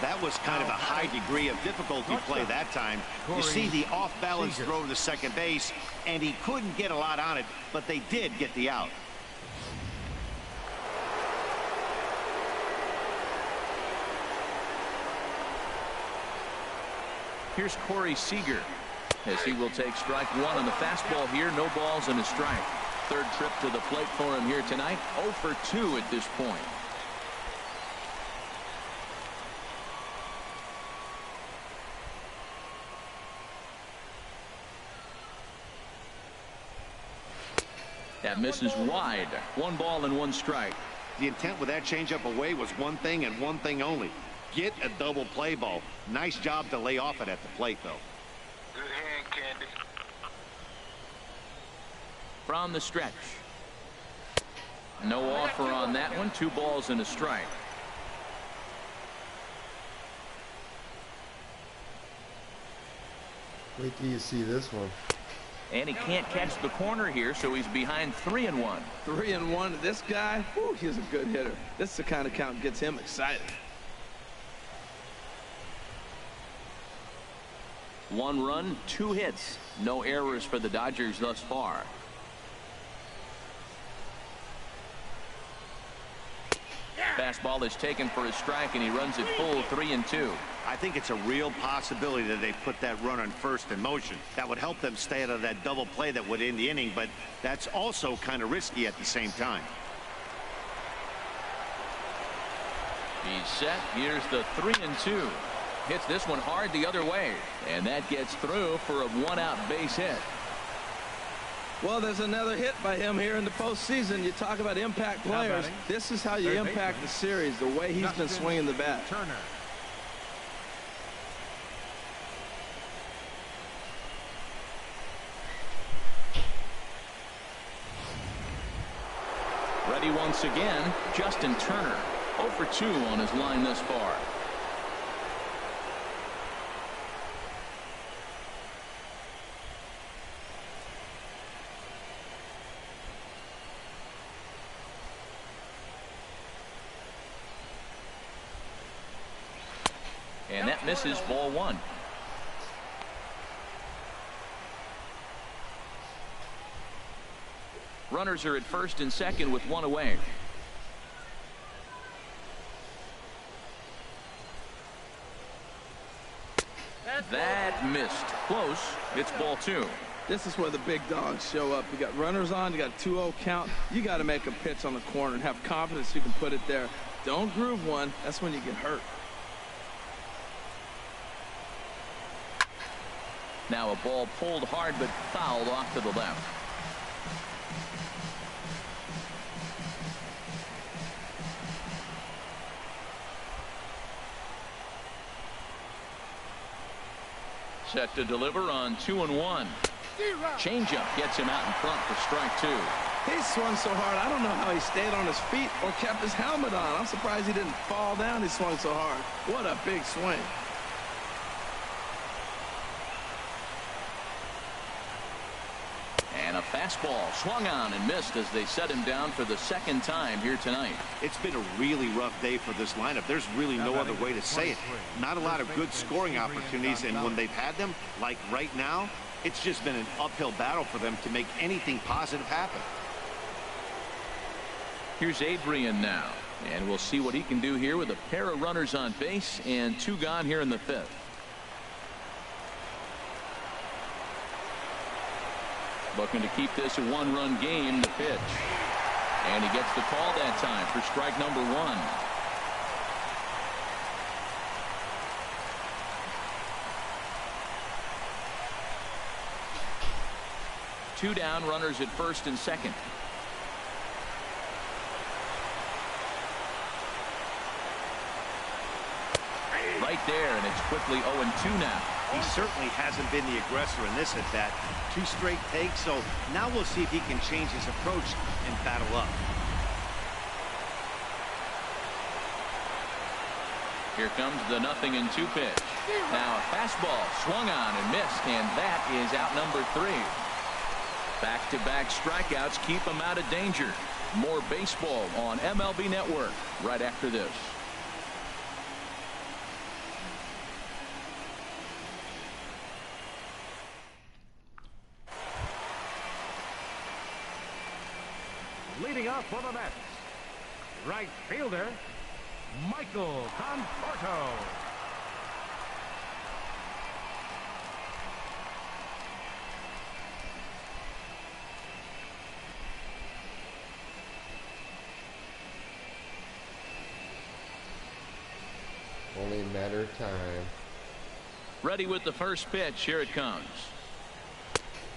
That was kind of a high degree of difficulty play that time. You see the off-balance throw to second base, and he couldn't get a lot on it, but they did get the out. Here's Corey Seager as he will take strike 1 on the fastball here. No balls and a strike. Third trip to the plate for him here tonight. 0 for 2 at this point. That misses wide. 1 ball and 1 strike. The intent with that changeup away was one thing and one thing only. Get a double play ball. Nice job to lay off it at the plate, though. Good hand, Candy. From the stretch. No offer on that one. 2 balls and a strike. Wait till you see this one. And he can't catch the corner here, so he's behind 3-1. 3-1. This guy, whew, he's a good hitter. This is the kind of count gets him excited. 1 run, 2 hits. No errors for the Dodgers thus far. Fastball is taken for a strike, and he runs it full 3-2. I think it's a real possibility that they put that run on first in motion. That would help them stay out of that double play that would end the inning, but that's also kind of risky at the same time. He's set. Here's the 3-2. Hits this one hard the other way, and that gets through for a 1-out base hit. Well, there's another hit by him here in the postseason. You talk about impact players. This is how you impact the series, the way he's been swinging the bat. Turner. Ready once again, Justin Turner. 0 for 2 on his line thus far. And that misses, ball 1. Runners are at first and second with 1 away. That missed. Close. It's ball 2. This is where the big dogs show up. You got runners on, you got 2-0 count. You got to make a pitch on the corner and have confidence you can put it there. Don't groove one. That's when you get hurt. Now a ball pulled hard but fouled off to the left. Set to deliver on 2-1. Changeup gets him out in front for strike 2. He swung so hard, I don't know how he stayed on his feet or kept his helmet on. I'm surprised he didn't fall down. He swung so hard. What a big swing. And a fastball swung on and missed as they set him down for the 2nd time here tonight. It's been a really rough day for this lineup. There's really no other way to say it. Not a lot of good scoring opportunities, and when they've had them, like right now, it's just been an uphill battle for them to make anything positive happen. Here's Adrian now, and we'll see what he can do here with a pair of runners on base and 2 gone here in the 5th. Looking to keep this a 1-run game. The pitch, and he gets the call that time for strike number 1. Two down, runners at first and second. Right there, and it's quickly 0-2 now. He certainly hasn't been the aggressor in this at bat. 2 straight takes, so now we'll see if he can change his approach and battle up. Here comes the 0-2 pitch. Now a fastball swung on and missed, and that is out number 3. Back-to-back strikeouts keep him out of danger. More baseball on MLB Network right after this. Leading off for the Mets, right fielder, Michael Conforto. Only a matter of time. Ready with the first pitch. Here it comes.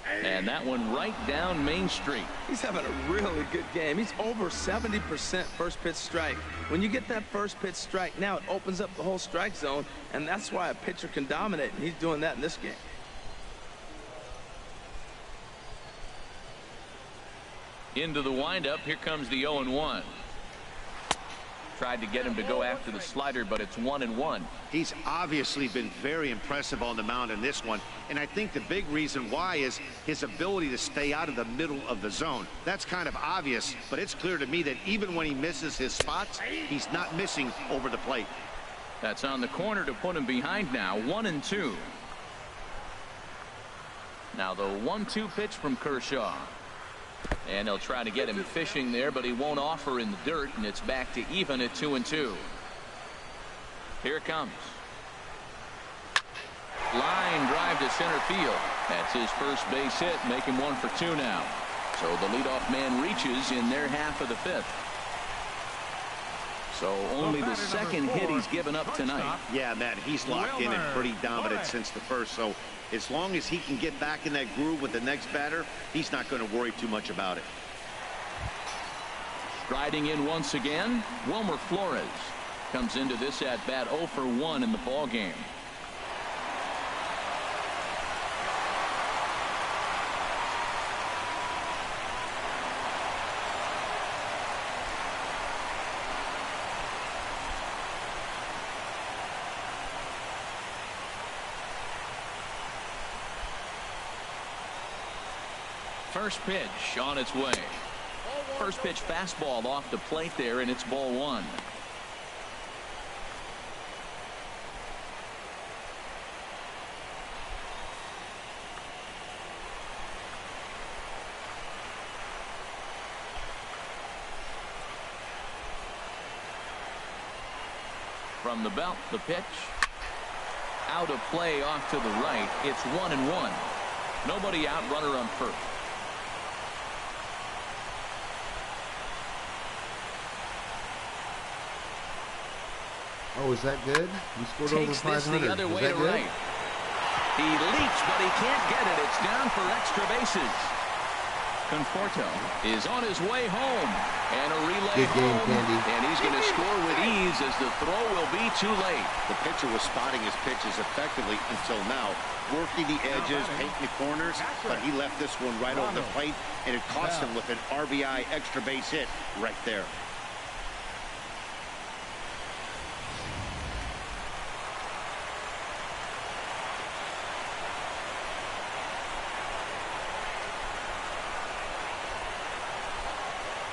And that one right down Main Street. He's having a really good game. He's over 70% first pitch strike. When you get that first pitch strike, now it opens up the whole strike zone, and that's why a pitcher can dominate, and he's doing that in this game. Into the windup. Here comes the 0-1. Tried to get him to go after the slider, but it's 1-1. He's obviously been very impressive on the mound in this one, and I think the big reason why is his ability to stay out of the middle of the zone. That's kind of obvious, but it's clear to me that even when he misses his spots, he's not missing over the plate. That's on the corner to put him behind now. 1-2. Now the 1-2 pitch from Kershaw. And they'll try to get him fishing there, but he won't offer in the dirt, and it's back to even at 2-2. Here it comes. Line drive to center field. That's his first base hit, making 1 for 2 now. So the leadoff man reaches in their half of the fifth. So only the second hit he's given up tonight. Yeah, Matt, he's locked in and pretty dominant since the first. So as long as he can get back in that groove with the next batter, he's not going to worry too much about it. Striding in once again, Wilmer Flores comes into this at bat 0 for 1 in the ball game. First pitch on its way. First pitch fastball off the plate there, and it's ball 1. From the belt, the pitch. Out of play off to the right. It's 1-1. Nobody out, runner on first. Oh, is that good? He scored Takes over 500. this the other way to good? right. He leaps, but he can't get it. It's down for extra bases. Conforto is on his way home, and a relay Good game, home, Candy. and he's going to score with ease as the throw will be too late. The pitcher was spotting his pitches effectively until now, working the edges, painting the corners, but he left this one right over the plate, and it cost him with an RBI extra base hit right there.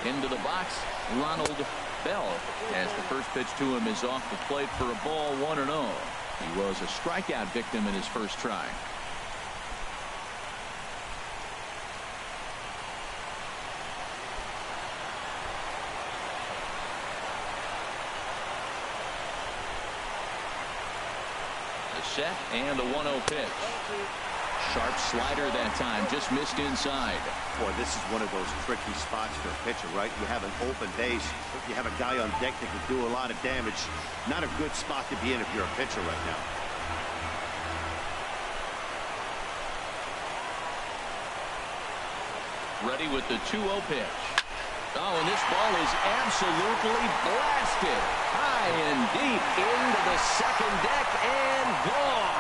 Into the box, Ronald Bell, as the first pitch to him is off the plate for a ball, 1-0. He was a strikeout victim in his first try. The set and a 1-0 pitch. Sharp slider that time, just missed inside. Boy, this is one of those tricky spots for a pitcher, right? You have an open base, you have a guy on deck that can do a lot of damage. Not a good spot to be in if you're a pitcher right now. Ready with the 2-0 pitch. Oh, and this ball is absolutely blasted high and deep into the second deck and gone.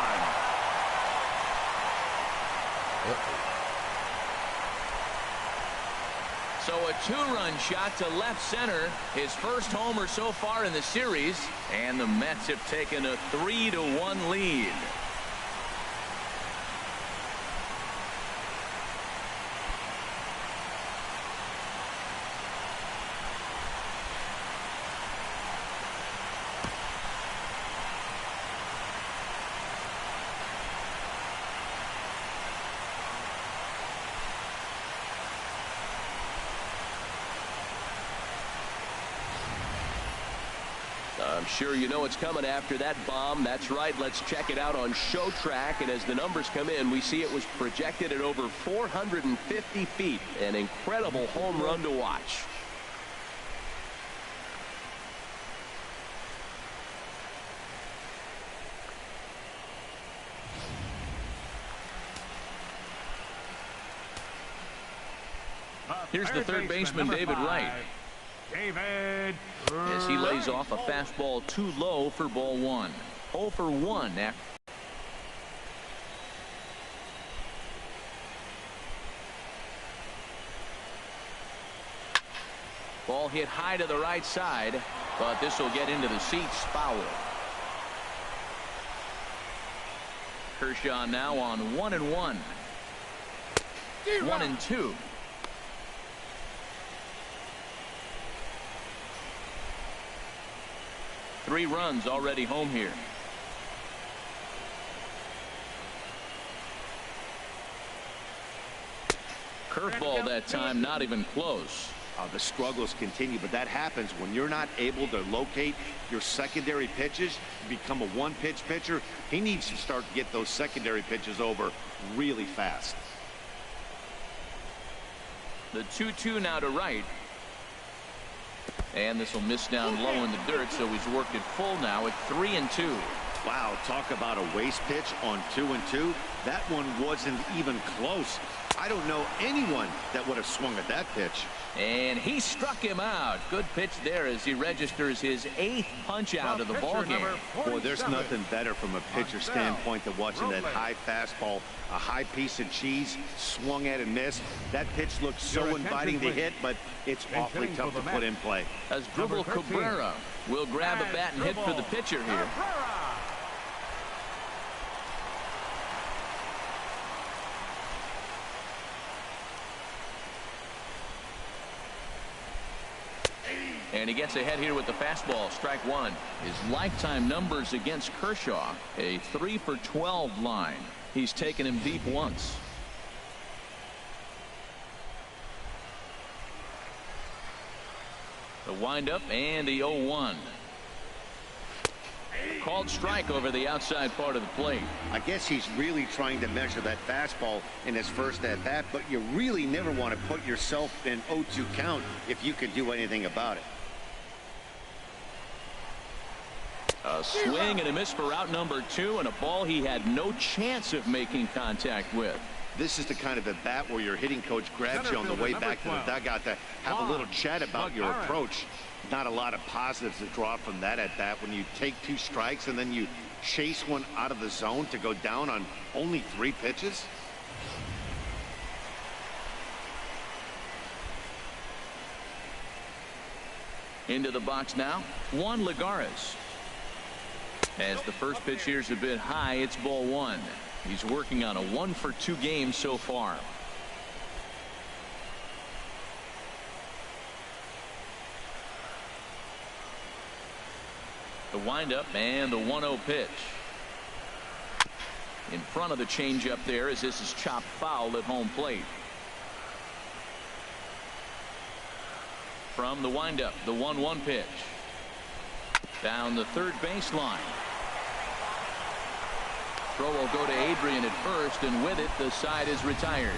So a 2-run shot to left center, his first homer so far in the series, and the Mets have taken a 3-1 lead. I'm sure you know what's coming after that bomb. That's right. Let's check it out on Show Track. And as the numbers come in, we see it was projected at over 450 feet. An incredible home run to watch. Here's the third baseman, David Wright. David As he lays off a fastball too low for ball one. 0 for 1 after. Ball hit high to the right side, but this will get into the seats. Foul. Kershaw now on 1-1. 1-2. Three runs already home here. Curveball that time, not even close. The struggles continue, but that happens when you're not able to locate your secondary pitches. You become a one-pitch pitcher. He needs to start to get those secondary pitches over really fast. The 2-2 now to right. And this will miss down low in the dirt, so he's worked it full now at 3-2. Wow, talk about a waste pitch on 2-2. That one wasn't even close. I don't know anyone that would have swung at that pitch. And he struck him out. Good pitch there as he registers his 8th punch out of the ballgame. Boy, there's nothing better from a pitcher standpoint than watching that high fastball, a high piece of cheese, swung at and missed. That pitch looks so inviting to hit, but it's awfully tough to put in play. As Dribble Cabrera will grab a bat and hit for the pitcher here. And he gets ahead here with the fastball. Strike one. His lifetime numbers against Kershaw, a 3 for 12 line. He's taken him deep once. The windup and the 0-1. Called strike over the outside part of the plate. I guess he's really trying to measure that fastball in his first at bat, but you really never want to put yourself in 0-2 count if you could do anything about it. A swing and a miss for out number 2, and a ball he had no chance of making contact with. This is the kind of at bat where your hitting coach grabs you on the way back to the dugout to have a little chat about your approach. Not a lot of positives to draw from that at bat when you take 2 strikes and then you chase one out of the zone to go down on only 3 pitches. Into the box now, Juan Lagares. As the first pitch here's a bit high, it's ball 1. He's working on a 1 for 2 game so far. The windup and the 1-0 pitch. In front of the changeup there as this is chopped foul at home plate. From the windup, the 1-1 pitch. Down the third baseline. Throw will go to Adrian at first, and with it, the side is retired.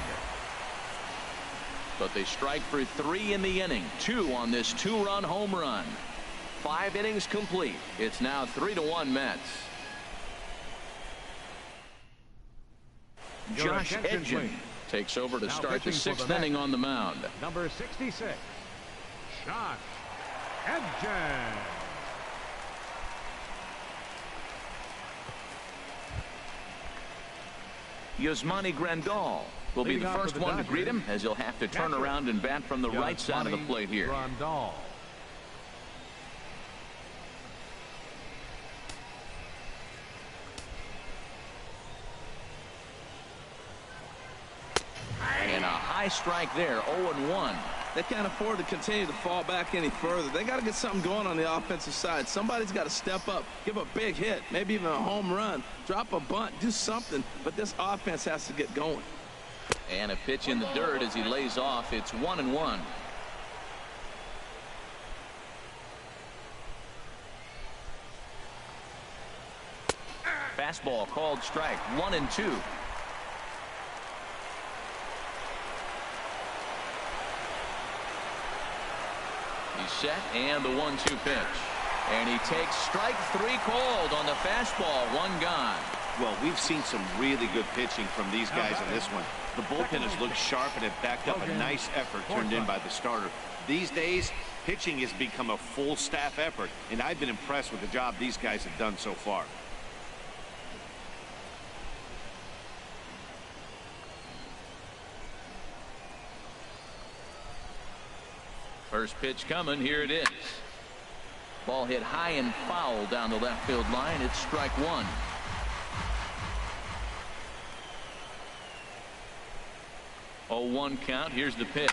But they strike for 3 in the inning. 2 on this 2-run home run. 5 innings complete. It's now 3-1 Mets. Josh Edgen takes over to start the 6th inning on the mound. Number 66, Josh Edgen. Yasmani Grandal will be the first one to greet him, as he'll have to turn around and bat from the right side of the plate here. Grandal. And a high strike there, 0-1. They can't afford to continue to fall back any further. They got to get something going on the offensive side. Somebody's got to step up, give a big hit, maybe even a home run, drop a bunt, do something. But this offense has to get going. And a pitch in the dirt as he lays off. It's 1-1. Fastball called strike, 1-2. He's set, and the 1-2 pitch. And he takes strike 3 called on the fastball. 1 gone. Well, we've seen some really good pitching from these guys in this one. The bullpen has looked sharp and it backed up a nice effort turned in by the starter. These days, pitching has become a full staff effort, and I've been impressed with the job these guys have done so far. First pitch coming. Here it is. Ball hit high and foul down the left field line. It's strike one. Oh, 1 count. Here's the pitch.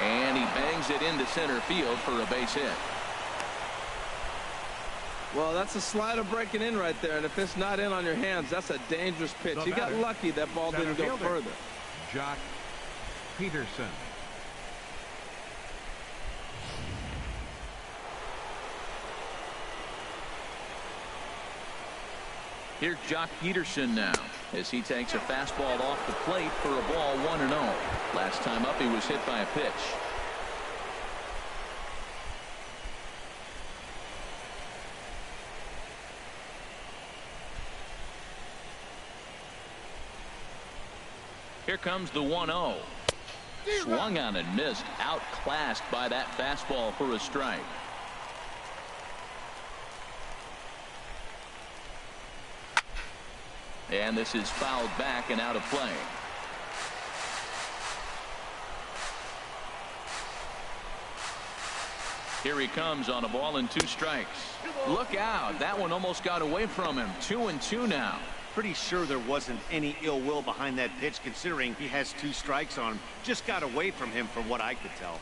And he bangs it into center field for a base hit. Well, that's a slider breaking in right there, and if it's not in on your hands, that's a dangerous pitch. You got lucky that ball didn't go further. Jock Peterson. Here's Jock Peterson now as he takes a fastball off the plate for a ball 1-0. Last time up he was hit by a pitch. Here comes the 1-0. Swung on and missed. Outclassed by that fastball for a strike. And this is fouled back and out of play. Here he comes on a ball and 2 strikes. Look out. That one almost got away from him. 2-2 now. Pretty sure there wasn't any ill will behind that pitch, considering he has 2 strikes on him. Just got away from him from what I could tell.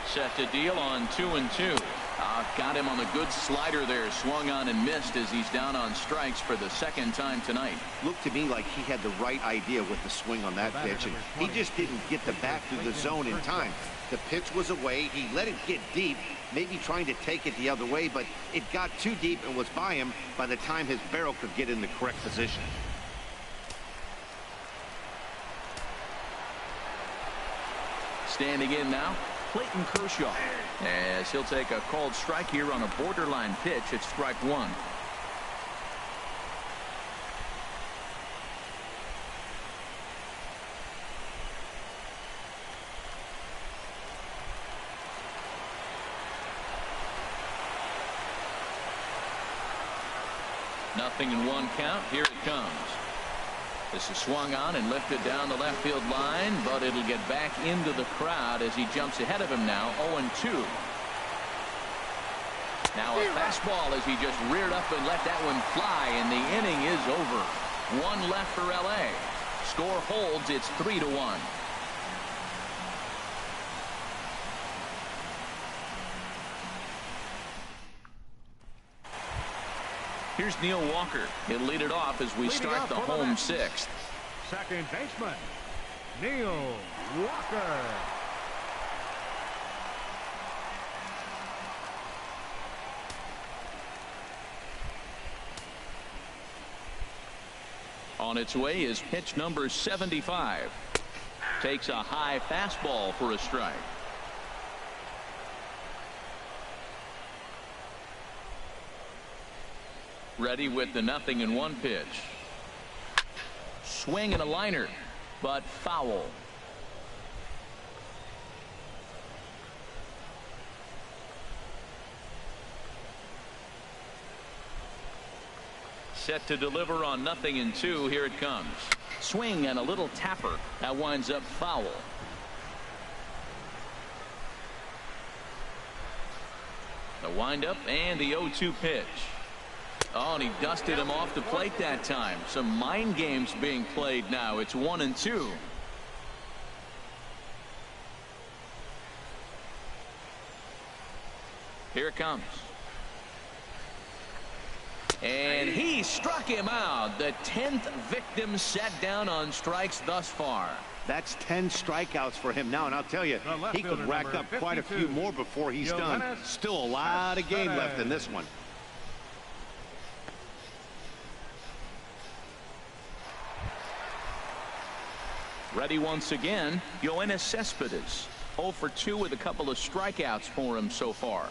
Set to deal on 2-2. Got him on the good slider there. Swung on and missed as he's down on strikes for the 2nd time tonight. Looked to me like he had the right idea with the swing on that pitch, and he just didn't get the bat through the zone in time. The pitch was away. He let it get deep, maybe trying to take it the other way, but it got too deep and was by him by the time his barrel could get in the correct position. Standing in now, Clayton Kershaw, as he'll take a called strike here on a borderline pitch. It's strike 1. Nothing in 1 count. Here it comes. This is swung on and lifted down the left field line, but it'll get back into the crowd as he jumps ahead of him now. 0-2. Now a fastball as he just reared up and let that one fly, and the inning is over. 1 left for LA. Score holds. It's 3-1. Here's Neil Walker. He'll lead it off as we start the home 6th. Second baseman, Neil Walker. On its way is pitch number 75. Takes a high fastball for a strike. Ready with the 0-1 pitch. Swing and a liner, but foul. Set to deliver on 0-2. Here it comes. Swing and a little tapper. That winds up foul. The windup and the 0-2 pitch. Oh, and he dusted him off the plate that time. Some mind games being played now. It's 1-2. Here it comes. And he struck him out. The 10th victim set down on strikes thus far. That's 10 strikeouts for him now, and I'll tell you, he could rack up quite a few more before he's done. Still a lot of game left in this one. Ready once again, Yoenis Cespedes. 0 for 2 with a couple of strikeouts for him so far.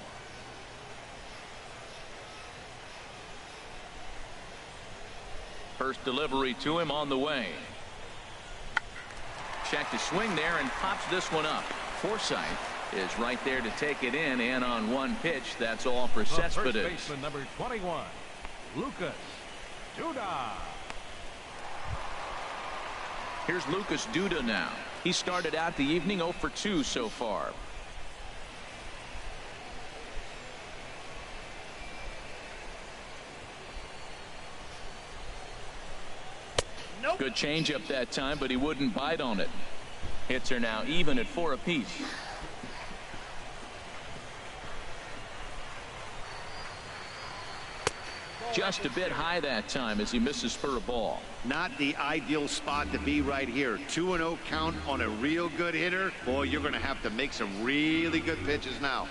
First delivery to him on the way. Check to swing there and pops this one up. Forsythe is right there to take it in, and on one pitch, that's all for Cespedes. First baseman number 21, Lucas Duda. Here's Lucas Duda now. He started out the evening 0 for 2 so far. Good changeup that time, but he wouldn't bite on it. Hits are now even at 4 apiece. Just a bit high that time as he misses for a ball. Not the ideal spot to be right here. 2-0 count on a real good hitter. Boy, you're going to have to make some really good pitches now.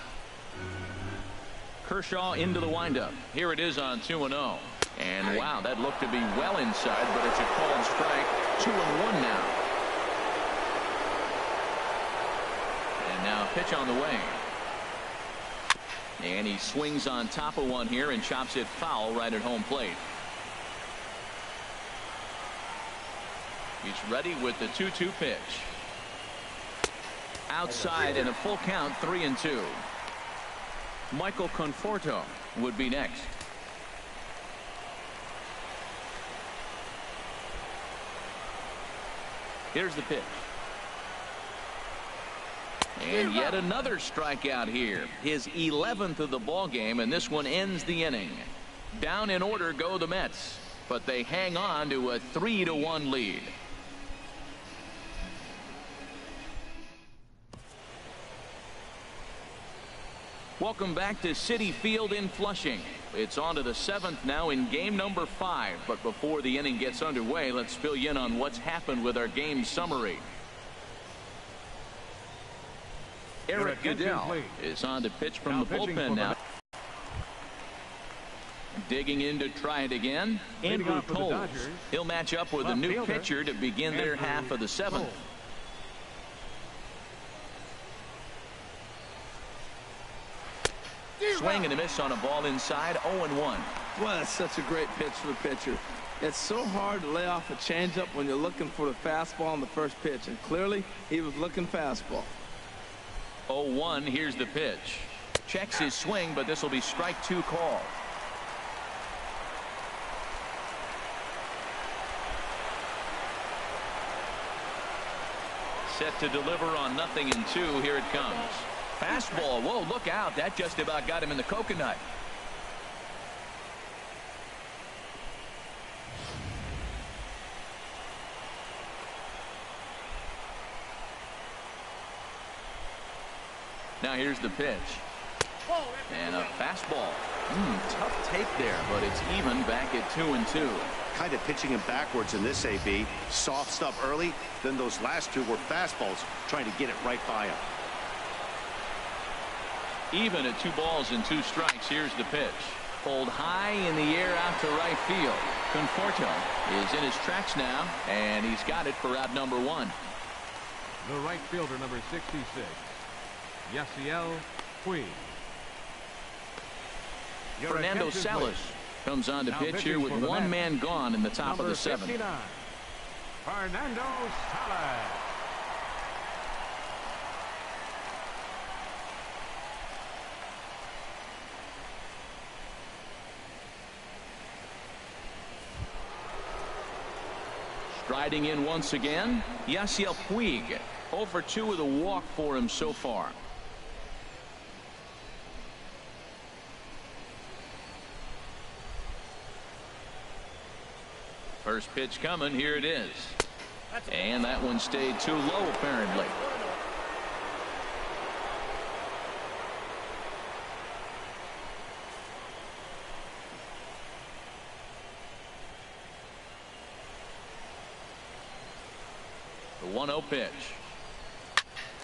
Kershaw into the windup. Here it is on 2-0. And wow, that looked to be well inside, but it's a called strike. 2-1 now. And now a pitch on the way. And he swings on top of one here and chops it foul right at home plate. He's ready with the 2-2 pitch. Outside and a full count, 3-2. Michael Conforto would be next. Here's the pitch. And yet another strikeout here. His 11th of the ball game, and this one ends the inning. Down in order go the Mets, but they hang on to a 3-1 lead. Welcome back to Citi Field in Flushing. It's on to the 7th now in game number 5. But before the inning gets underway, let's fill you in on what's happened with our game summary. Eric Goodell is on to pitch from the bullpen now. Digging in to try it again. Andrew Coles. He'll match up with a new pitcher to begin their half of the 7th. Swing and a miss on a ball inside. 0-1. Well, that's such a great pitch for the pitcher. It's so hard to lay off a changeup when you're looking for the fastball on the first pitch, and clearly he was looking fastball. 0-1. Here's the pitch. Checks his swing, but this will be strike 2 call. Set to deliver on 0-2. Here it comes. Fastball. Whoa, look out. That just about got him in the coconut. Now here's the pitch. And a fastball. Tough take there, but it's even back at 2-2. Kind of pitching him backwards in this AB. Soft stuff early, then those last two were fastballs, trying to get it right by him. Even at 2 balls and 2 strikes. Here's the pitch. Pulled high in the air out to right field. Conforto is in his tracks now, and he's got it for out number 1. The right fielder, number 66, Yasiel Puig. Fernando Salas comes on to pitch here with 1 man gone in the top of the 7th. 59, Fernando Salas. Striding in once again, Yasiel Puig. 0 for 2 with a walk for him so far. First pitch coming. Here it is. And that one stayed too low, apparently. The 1-0 pitch.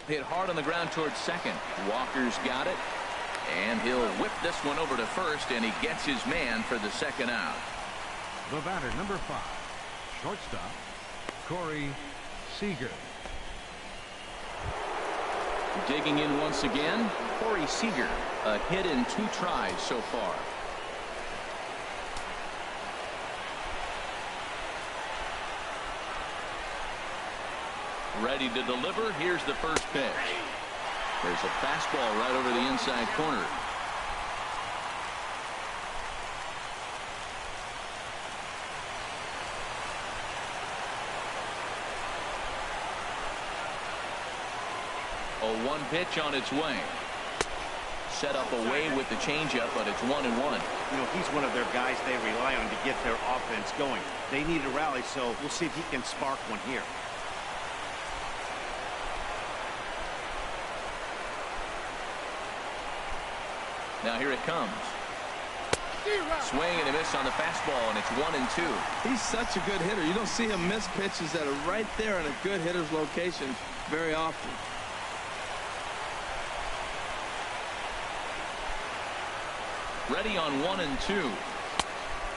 Hit hard on the ground towards second. Walker's got it. And he'll whip this one over to first, and he gets his man for the second out. The batter, number 5, shortstop, Corey Seager. Digging in once again, Corey Seager. A hit in 2 tries so far. Ready to deliver. Here's the first pitch. There's a fastball right over the inside corner. A 1 pitch on its way. Set up away with the changeup, but it's 1-1. You know, he's one of their guys they rely on to get their offense going. They need a rally, so we'll see if he can spark one here. Now here it comes. Swing and a miss on the fastball, and it's 1-2. He's such a good hitter. You don't see him miss pitches that are right there in a good hitter's location very often. Ready on 1-2.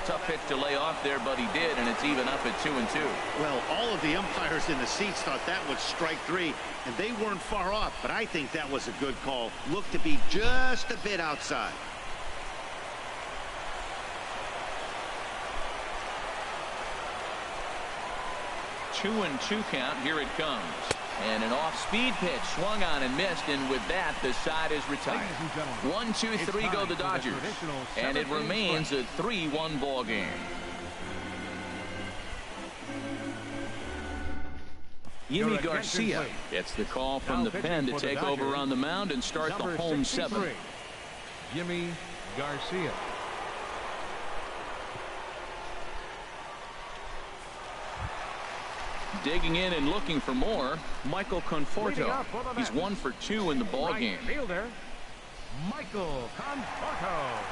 Tough pitch to lay off there, but he did, and it's even up at 2-2. Well, all of the umpires in the seats thought that was strike 3, and they weren't far off, but I think that was a good call. Looked to be just a bit outside. Two and 2 count. Here it comes. And an off-speed pitch swung on and missed, and with that, the side is retired. 1, 2, 3 go the Dodgers, and it remains a 3-1 ball game. Yimi Garcia gets the call from the pen to take over on the mound and start the home 7th. Yimi Garcia. Digging in and looking for more, Michael Conforto. He's 1 for 2 in the ball game. Fielder Michael Conforto.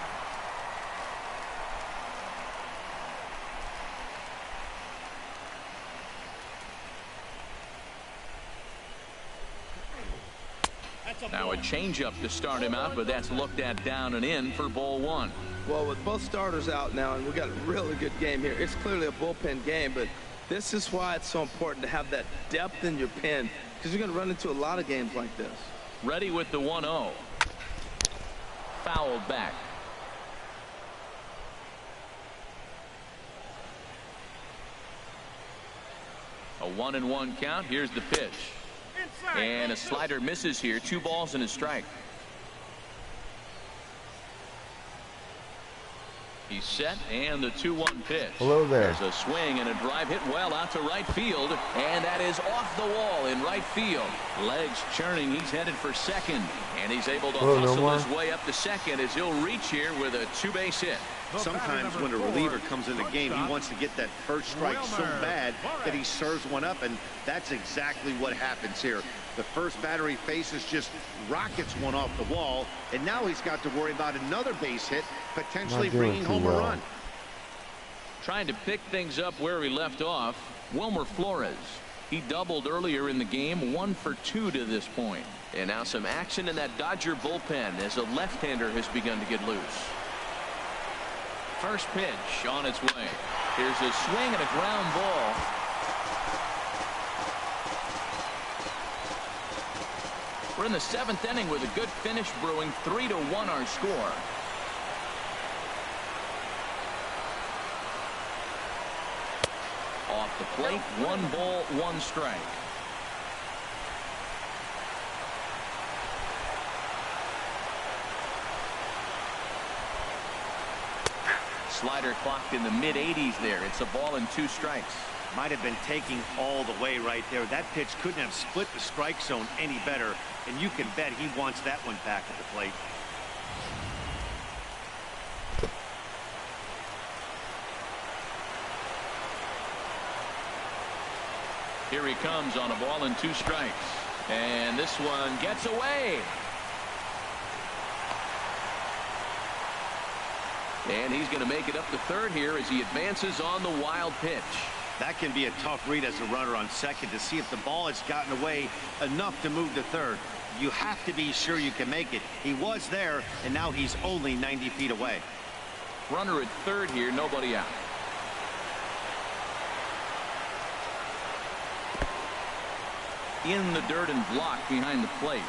Now a changeup to start him out, but that's looked at down and in for ball 1. Well, with both starters out now, and we got a really good game here. It's clearly a bullpen game, but this is why it's so important to have that depth in your pen, because you're going to run into a lot of games like this. Ready with the 1-0. Fouled back. A 1-1 count. Here's the pitch. And a slider misses here. 2 balls and a strike. He's set, and the 2-1 pitch. Hello there. There's a swing and a drive hit well out to right field, and that is off the wall in right field. Legs churning. He's headed for second, and he's able to hustle his way up to second as he'll reach here with a 2-base hit. Sometimes when a reliever comes in the game, he wants to get that first strike so bad that he serves one up, and that's exactly what happens here. The first batter he faces just rockets one off the wall, and now he's got to worry about another base hit, potentially bringing home a run. Trying to pick things up where he left off, Wilmer Flores. He doubled earlier in the game, 1 for 2 to this point. And now some action in that Dodger bullpen as a left-hander has begun to get loose. First pitch on its way. Here's a swing and a ground ball. We're in the 7th inning with a good finish brewing. 3-1 our score. Off the plate, 1 ball, 1 strike. Slider clocked in the mid-80s there. It's a ball and 2 strikes. Might have been taking all the way right there. That pitch couldn't have split the strike zone any better, and you can bet he wants that one back at the plate. Here he comes on a ball and 2 strikes, and this one gets away. And he's going to make it up to third here as he advances on the wild pitch. That can be a tough read as a runner on second to see if the ball has gotten away enough to move to third. You have to be sure you can make it. He was there, and now he's only 90 feet away. Runner at third here, nobody out. In the dirt and blocked behind the plate.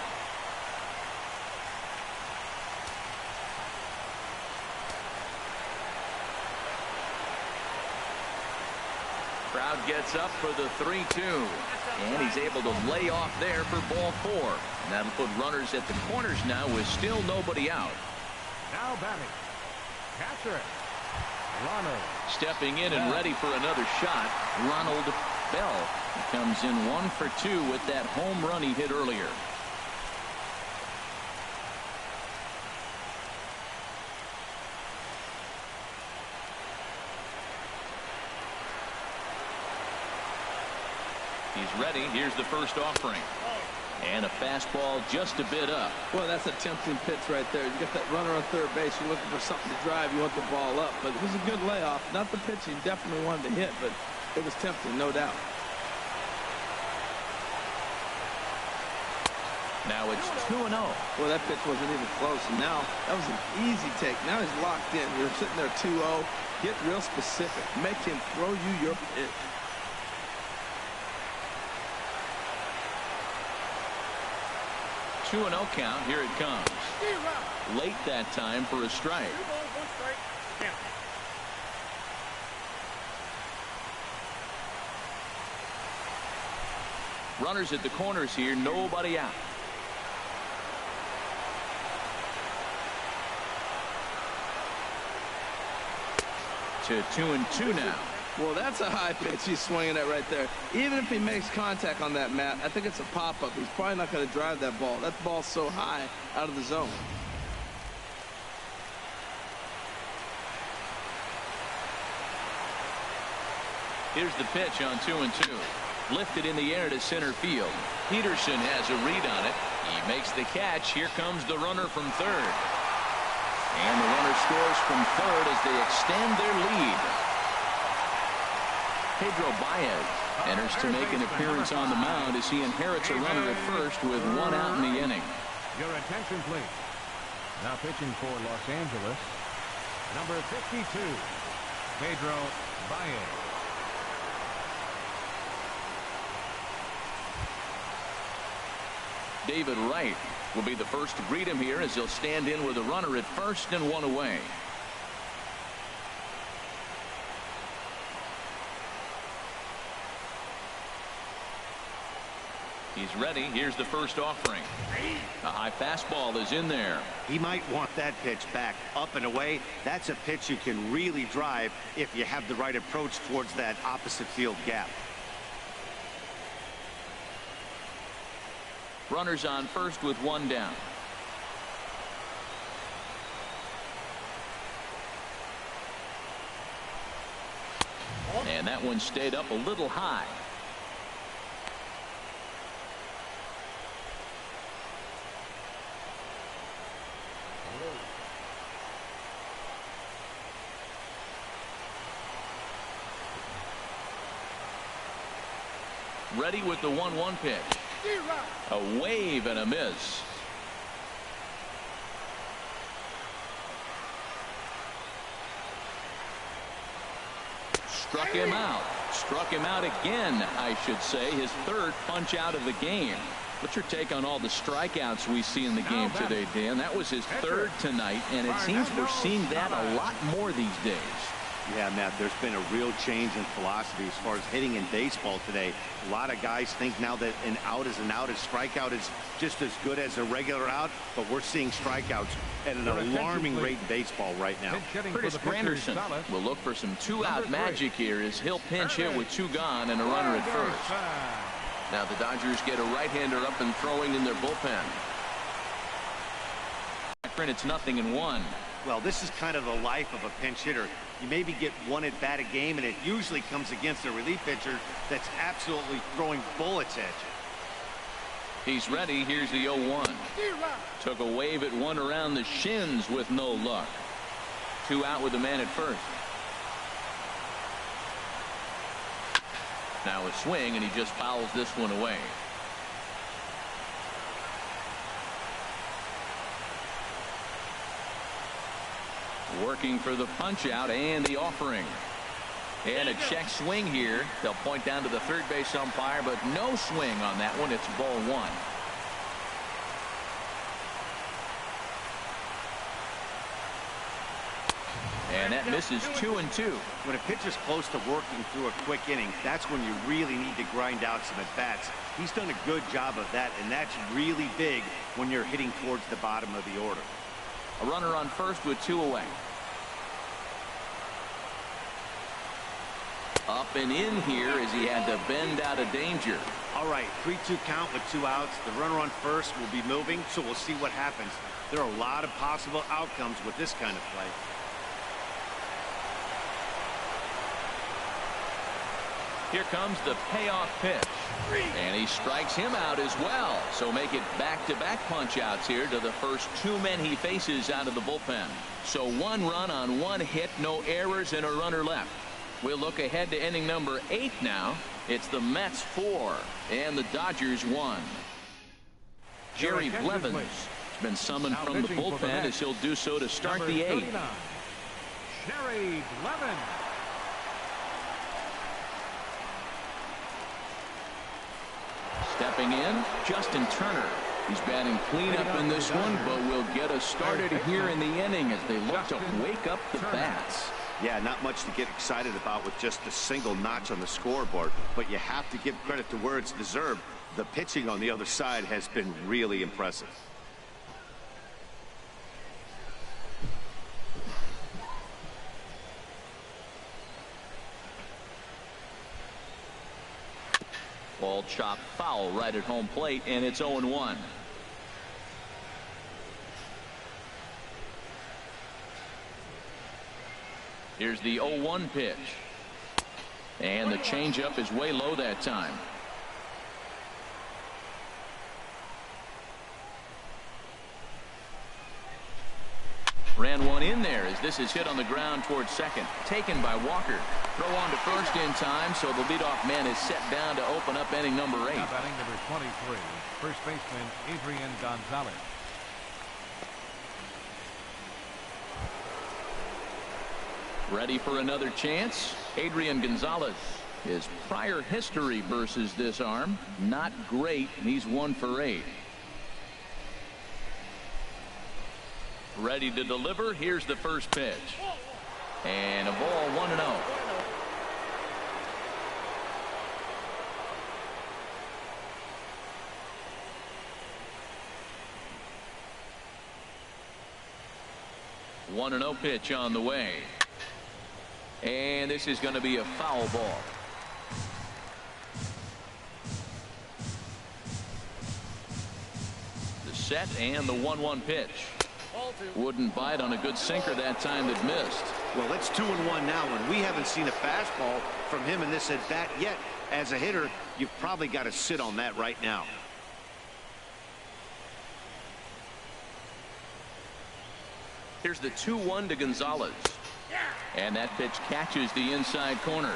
Crowd gets up for the 3-2. And he's able to lay off there for ball 4. And that'll put runners at the corners now with still nobody out. Now batting. Catcher. Ronald. Stepping in and ready for another shot, Ronald Bell. He comes in 1 for 2 with that home run he hit earlier. He's ready. Here's the first offering. And a fastball just a bit up. Well, that's a tempting pitch right there. You got that runner on third base. You're looking for something to drive. You want the ball up. But it was a good layoff. Not the pitch he definitely wanted to hit, but it was tempting, no doubt. Now it's 2-0. Well, that pitch wasn't even close. And now that was an easy take. Now he's locked in. You're sitting there 2-0. Get real specific. Make him throw you your pitch. Two 2-0 count. Here it comes. Late that time for a strike. Runners at the corners here. Nobody out. To 2-2 now. Well, that's a high pitch he's swinging at right there. Even if he makes contact on that, Matt, I think it's a pop-up. He's probably not going to drive that ball. That ball's so high out of the zone. Here's the pitch on 2-2. Lifted in the air to center field. Peterson has a read on it. He makes the catch. Here comes the runner from third. And the runner scores from third as they extend their lead. Pedro Baez enters to make an appearance on the mound as he inherits a runner at first with 1 out in the inning. Your attention, please. Now pitching for Los Angeles, number 52, Pedro Baez. David Wright will be the first to greet him here as he'll stand in with a runner at first and 1 away. He's ready. Here's the first offering. A high fastball is in there. He might want that pitch back up and away. That's a pitch you can really drive if you have the right approach towards that opposite field gap. Runners on first with 1 down. And that one stayed up a little high. Ready with the 1-1 pitch. A wave and a miss. Struck him out. Struck him out again, I should say. His third punch out of the game. What's your take on all the strikeouts we see in the game today, Dan? That was his third tonight, and it seems we're seeing that a lot more these days. Yeah, Matt, there's been a real change in philosophy as far as hitting in baseball today. A lot of guys think now that an out is an out. A strikeout is just as good as a regular out, but we're seeing strikeouts at an alarming rate in baseball right now. Curtis Granderson will look for some 2-out magic here as he'll pinch hit with 2 gone and a runner at first. Now the Dodgers get a right-hander up and throwing in their bullpen. It's 0-1. Well, this is kind of the life of a pinch hitter. You maybe get 1 at bat a game, and it usually comes against a relief pitcher that's absolutely throwing bullets at you. He's ready. Here's the 0-1. Took a wave at one around the shins with no luck. 2 out with the man at first. Now a swing, and he just fouls this one away. Working for the punch out and the offering. And a check swing here. They'll point down to the third base umpire, but no swing on that one. It's ball 1. And that misses 2-2. When a pitcher's close to working through a quick inning, that's when you really need to grind out some at-bats. He's done a good job of that, and that's really big when you're hitting towards the bottom of the order. A runner on first with 2 away. Up and in here as he had to bend out of danger. All right, 3-2 count with 2 outs. The runner on first will be moving, so we'll see what happens. There are a lot of possible outcomes with this kind of play. Here comes the payoff pitch. And he strikes him out as well. So make it back-to-back punch-outs here to the first 2 men he faces out of the bullpen. So 1 run on 1 hit, no errors, and a runner left. We'll look ahead to inning number 8 now. It's the Mets 4 and the Dodgers 1. Jerry Blevins has been summoned from the bullpen as he'll do so to start the 8th. Jerry Blevins. Stepping in, Justin Turner. He's batting cleanup in this one, but will get us started here in the inning as they look to wake up the bats. Yeah, not much to get excited about with just a single notch on the scoreboard, but you have to give credit to where it's deserved. The pitching on the other side has been really impressive. Ball chopped foul right at home plate, and it's 0-1. Here's the 0-1 pitch. And the changeup is way low that time. Ran one in there as this is hit on the ground towards second. Taken by Walker. Throw on to first in time, so the leadoff man is set down to open up inning number 8. Now batting number 23, first baseman Adrian Gonzalez. Ready for another chance? Adrian Gonzalez. His prior history versus this arm, not great. He's 1 for 8. Ready to deliver. Here's the first pitch. And a ball 1-0. One 1-0 pitch on the way. And this is going to be a foul ball. The set and the 1-1 pitch. Wouldn't bite on a good sinker that time that missed. Well, it's 2-1 now, and we haven't seen a fastball from him in this at bat yet. As a hitter, you've probably got to sit on that right now. Here's the 2-1 to Gonzalez. And that pitch catches the inside corner.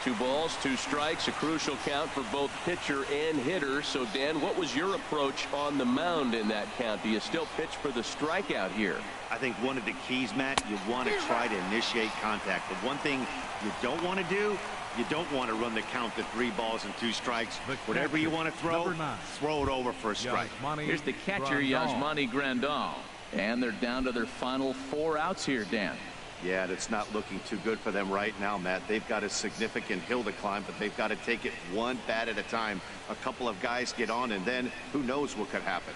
2 balls, 2 strikes, a crucial count for both pitcher and hitter. So, Dan, what was your approach on the mound in that count? Do you still pitch for the strikeout here? I think one of the keys, Matt, you want to try to initiate contact. The one thing you don't want to do, you don't want to run the count to 3 balls and 2 strikes. Whatever you want to throw it over for a strike. Here's the catcher, Yasmani Grandal. And they're down to their final 4 outs here, Dan. Yeah, that's not looking too good for them right now, Matt. They've got a significant hill to climb, but they've got to take it one bat at a time. A couple of guys get on, and then who knows what could happen.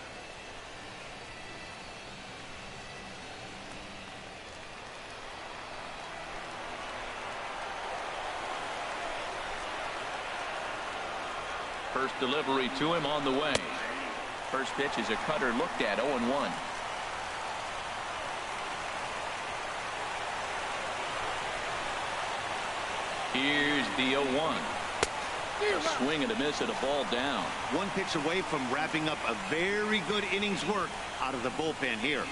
First delivery to him on the way. First pitch is a cutter looked at, 0-1. Here's the 0-1. A swing and a miss at a ball down. 1 pitch away from wrapping up a very good innings work out of the bullpen here.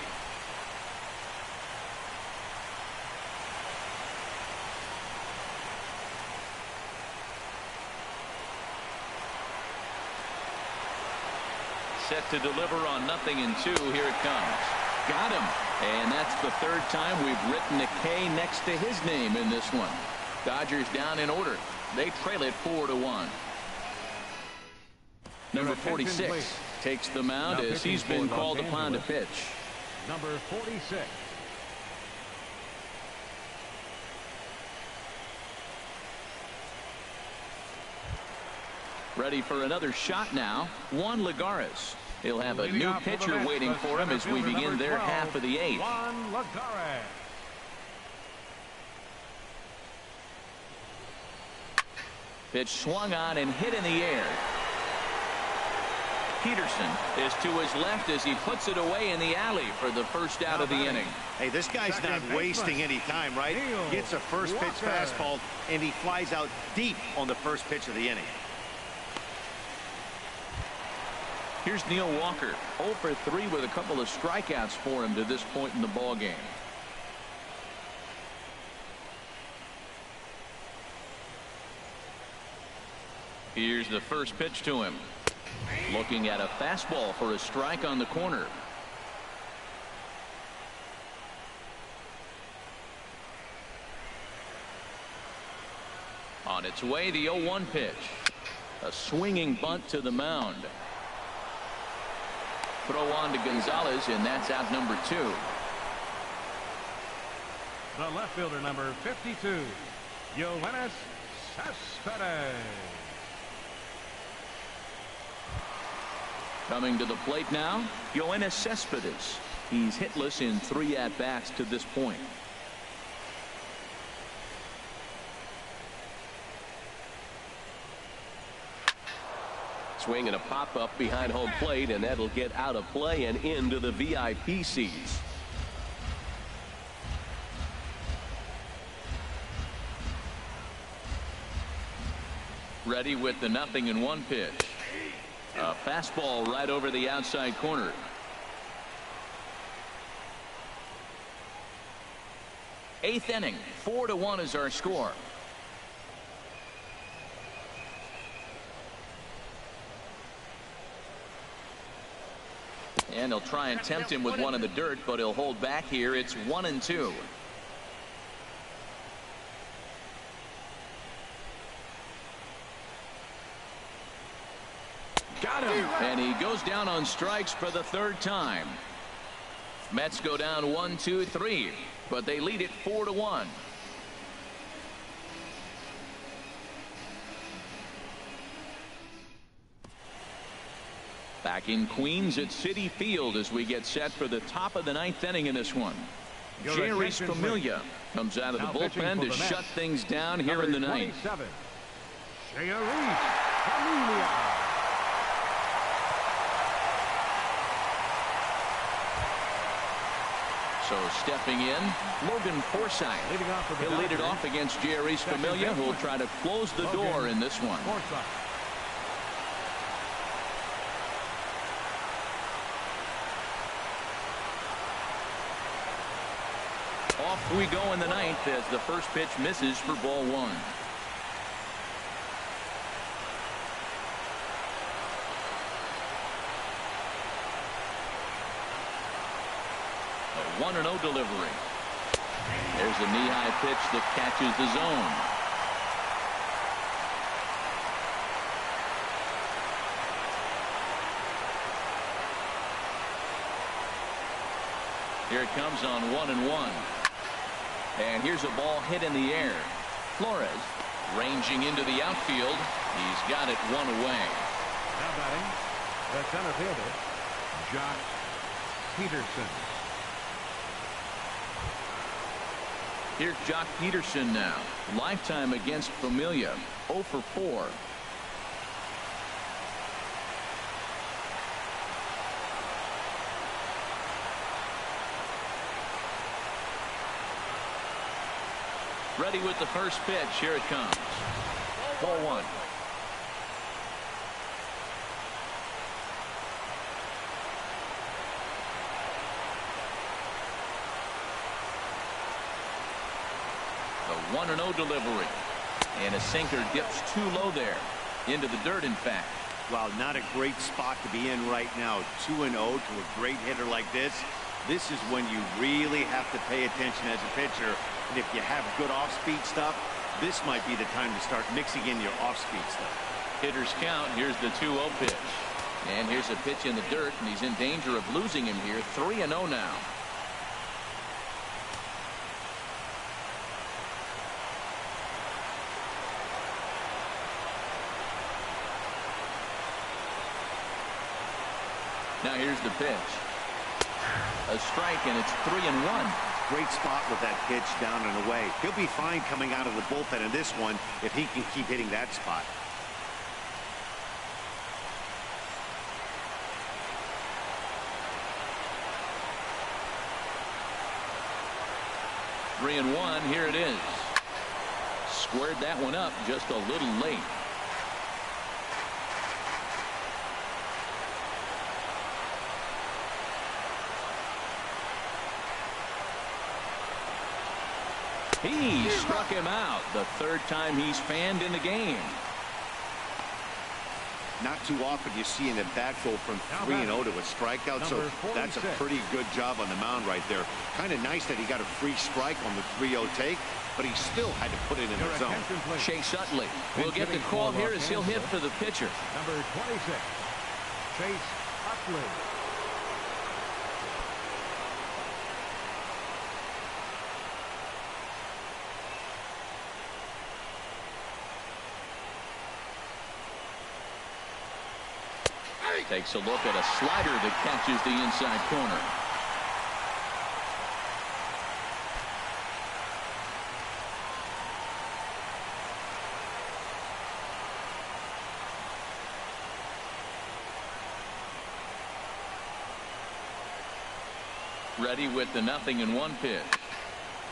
Set to deliver on 0-2. Here it comes. Got him. And that's the 3rd time we've written a K next to his name in this one. Dodgers down in order. They trail it 4-1. Number 46 takes the mound as he's been called upon to pitch. Number 46. Ready for another shot now. Juan Lagares. He'll have a new pitcher waiting for him as we begin their half of the eighth. Juan Lagares. Pitch swung on and hit in the air. Peterson is to his left as he puts it away in the alley for the first out of the inning. Hey, this guy's not wasting any time, right? Gets a first pitch fastball, and he flies out deep on the first pitch of the inning. Here's Neil Walker, 0 for 3 with a couple of strikeouts for him to this point in the ball game. Here's the first pitch to him. Looking at a fastball for a strike on the corner. On its way, the 0-1 pitch. A swinging bunt to the mound. Throw on to Gonzalez, and that's out number 2. The left fielder, number 52, Yoenis Cespedes. Coming to the plate now, Yoenis Cespedes. He's hitless in 3 at-bats to this point. Swing and a pop-up behind home plate, and that'll get out of play and into the VIP seats. Ready with the 0-1 pitch. A fastball right over the outside corner. Eighth inning, 4-1 is our score. And he'll try and tempt him with one in the dirt, but he'll hold back here. It's 1-2. Got him. And he goes down on strikes for the 3rd time. Mets go down 1-2-3, but they lead it 4-1. Back in Queens at Citi Field as we get set for the top of the 9th inning in this one. Jerry Familia comes out of the bullpen to shut things down here in the 9th. So stepping in, Logan Forsythe. He'll lead it off against Jerry Familia, who will try to close the door in this one. Off we go in the 9th as the first pitch misses for ball 1. A 1-0 delivery. There's a knee-high pitch that catches the zone. Here it comes on 1-1. And here's a ball hit in the air. Flores ranging into the outfield. He's got it 1 away. Now batting, the center fielder, Josh Peterson. Here's Jock Peterson now. Lifetime against Familia. 0 for 4. Ready with the first pitch. Here it comes. Ball 1. The 1-0 delivery. And a sinker dips too low there. Into the dirt, in fact. Wow, not a great spot to be in right now. 2-0 to a great hitter like this. This is when you really have to pay attention as a pitcher. And if you have good off-speed stuff, this might be the time to start mixing in your off-speed stuff. Hitters count. Here's the 2-0 pitch. And here's a pitch in the dirt, and he's in danger of losing him here. 3-0 now. Now here's the pitch. A strike, and it's 3-1. Great spot with that pitch down and away. He'll be fine coming out of the bullpen in this one if he can keep hitting that spot. Three and one. Here it is. Squared that one up just a little late. He struck him out the third time he's fanned in the game. Not too often you see an at-bat go from 3-0 to a strikeout, so that's a pretty good job on the mound right there. Kind of nice that he got a free strike on the 3-0 take, but he still had to put it in the zone. Chase Utley will get the call here as he'll hit for the pitcher. Number 26, Chase Utley. Takes a look at a slider that catches the inside corner. Ready with the 0-1 pitch.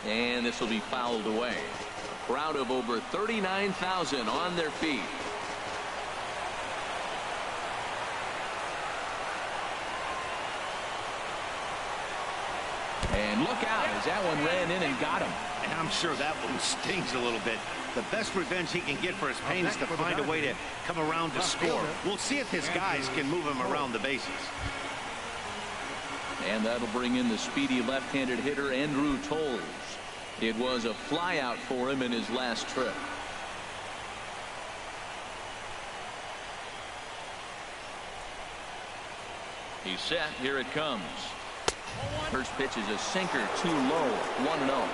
And this will be fouled away. A crowd of over 39,000 on their feet. And look out as that one ran in and got him. And I'm sure that one stings a little bit. The best revenge he can get for his pain is to find a way to come around to score. We'll see if his guys can move him around the bases. And that'll bring in the speedy left-handed hitter Andrew Toles. It was a flyout for him in his last trip. He's set. Here it comes. First pitch is a sinker, too low. 1-0.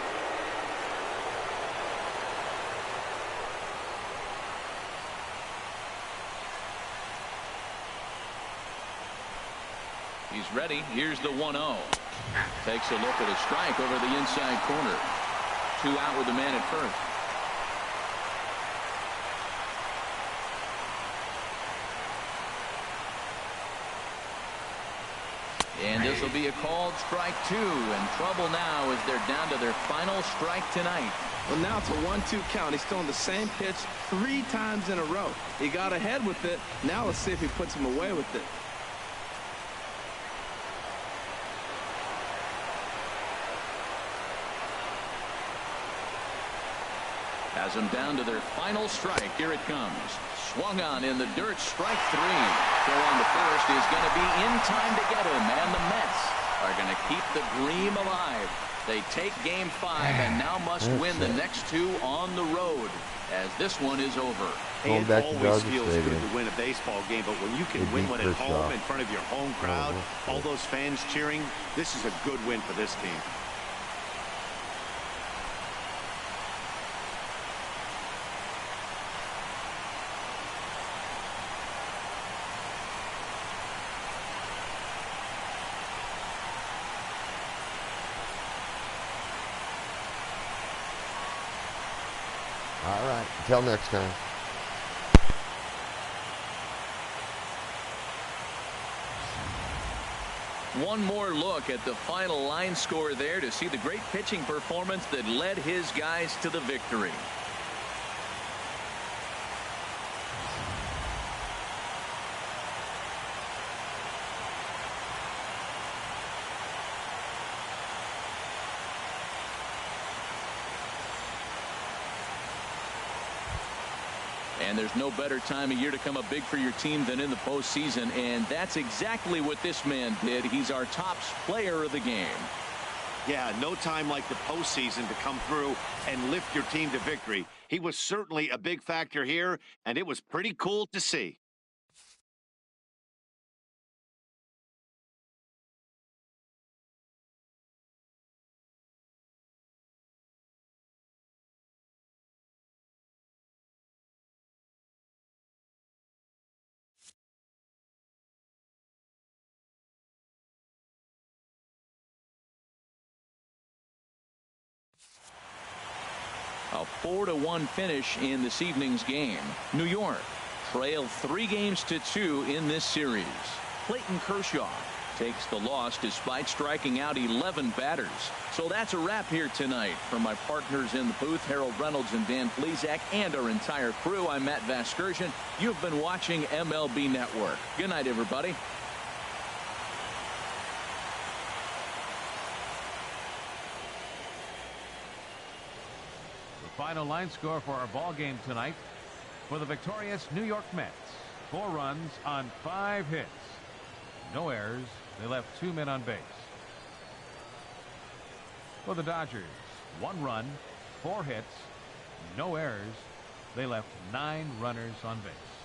He's ready. Here's the 1-0. Takes a look at a strike over the inside corner. 2 out with the man at first. And this will be a called strike 2, and trouble now as they're down to their final strike tonight. Well, now it's a 1-2 count. He's throwing the same pitch 3 times in a row. He got ahead with it. Now let's see if he puts him away with it. Has them down to their final strike. Here it comes. Swung on in the dirt. Strike 3. Throw on the first is going to be in time to get him. And the Mets are going to keep the dream alive. They take game 5 and now must win the next 2 on the road as this one is over. Going It back to always Dodger feels Stadium. good to win a baseball game, but when you can They win beat one at Kershaw. home in front of your home crowd, Oh, all those fans cheering, this is a good win for this team. All right. Until next time. One more look at the final line score there to see the great pitching performance that led his guys to the victory. And there's no better time of year to come up big for your team than in the postseason, and that's exactly what this man did. He's our top player of the game. Yeah, no time like the postseason to come through and lift your team to victory. He was certainly a big factor here, and it was pretty cool to see. A 4-1 finish in this evening's game. New York trailed 3-2 in this series. Clayton Kershaw takes the loss despite striking out 11 batters. So that's a wrap here tonight. For my partners in the booth, Harold Reynolds and Dan Plesac, and our entire crew, I'm Matt Vasgersian. You've been watching MLB Network. Good night, everybody. Final line score for our ball game tonight for the victorious New York Mets. 4 runs on 5 hits. No errors. They left 2 men on base. For the Dodgers, 1 run, 4 hits, no errors. They left 9 runners on base.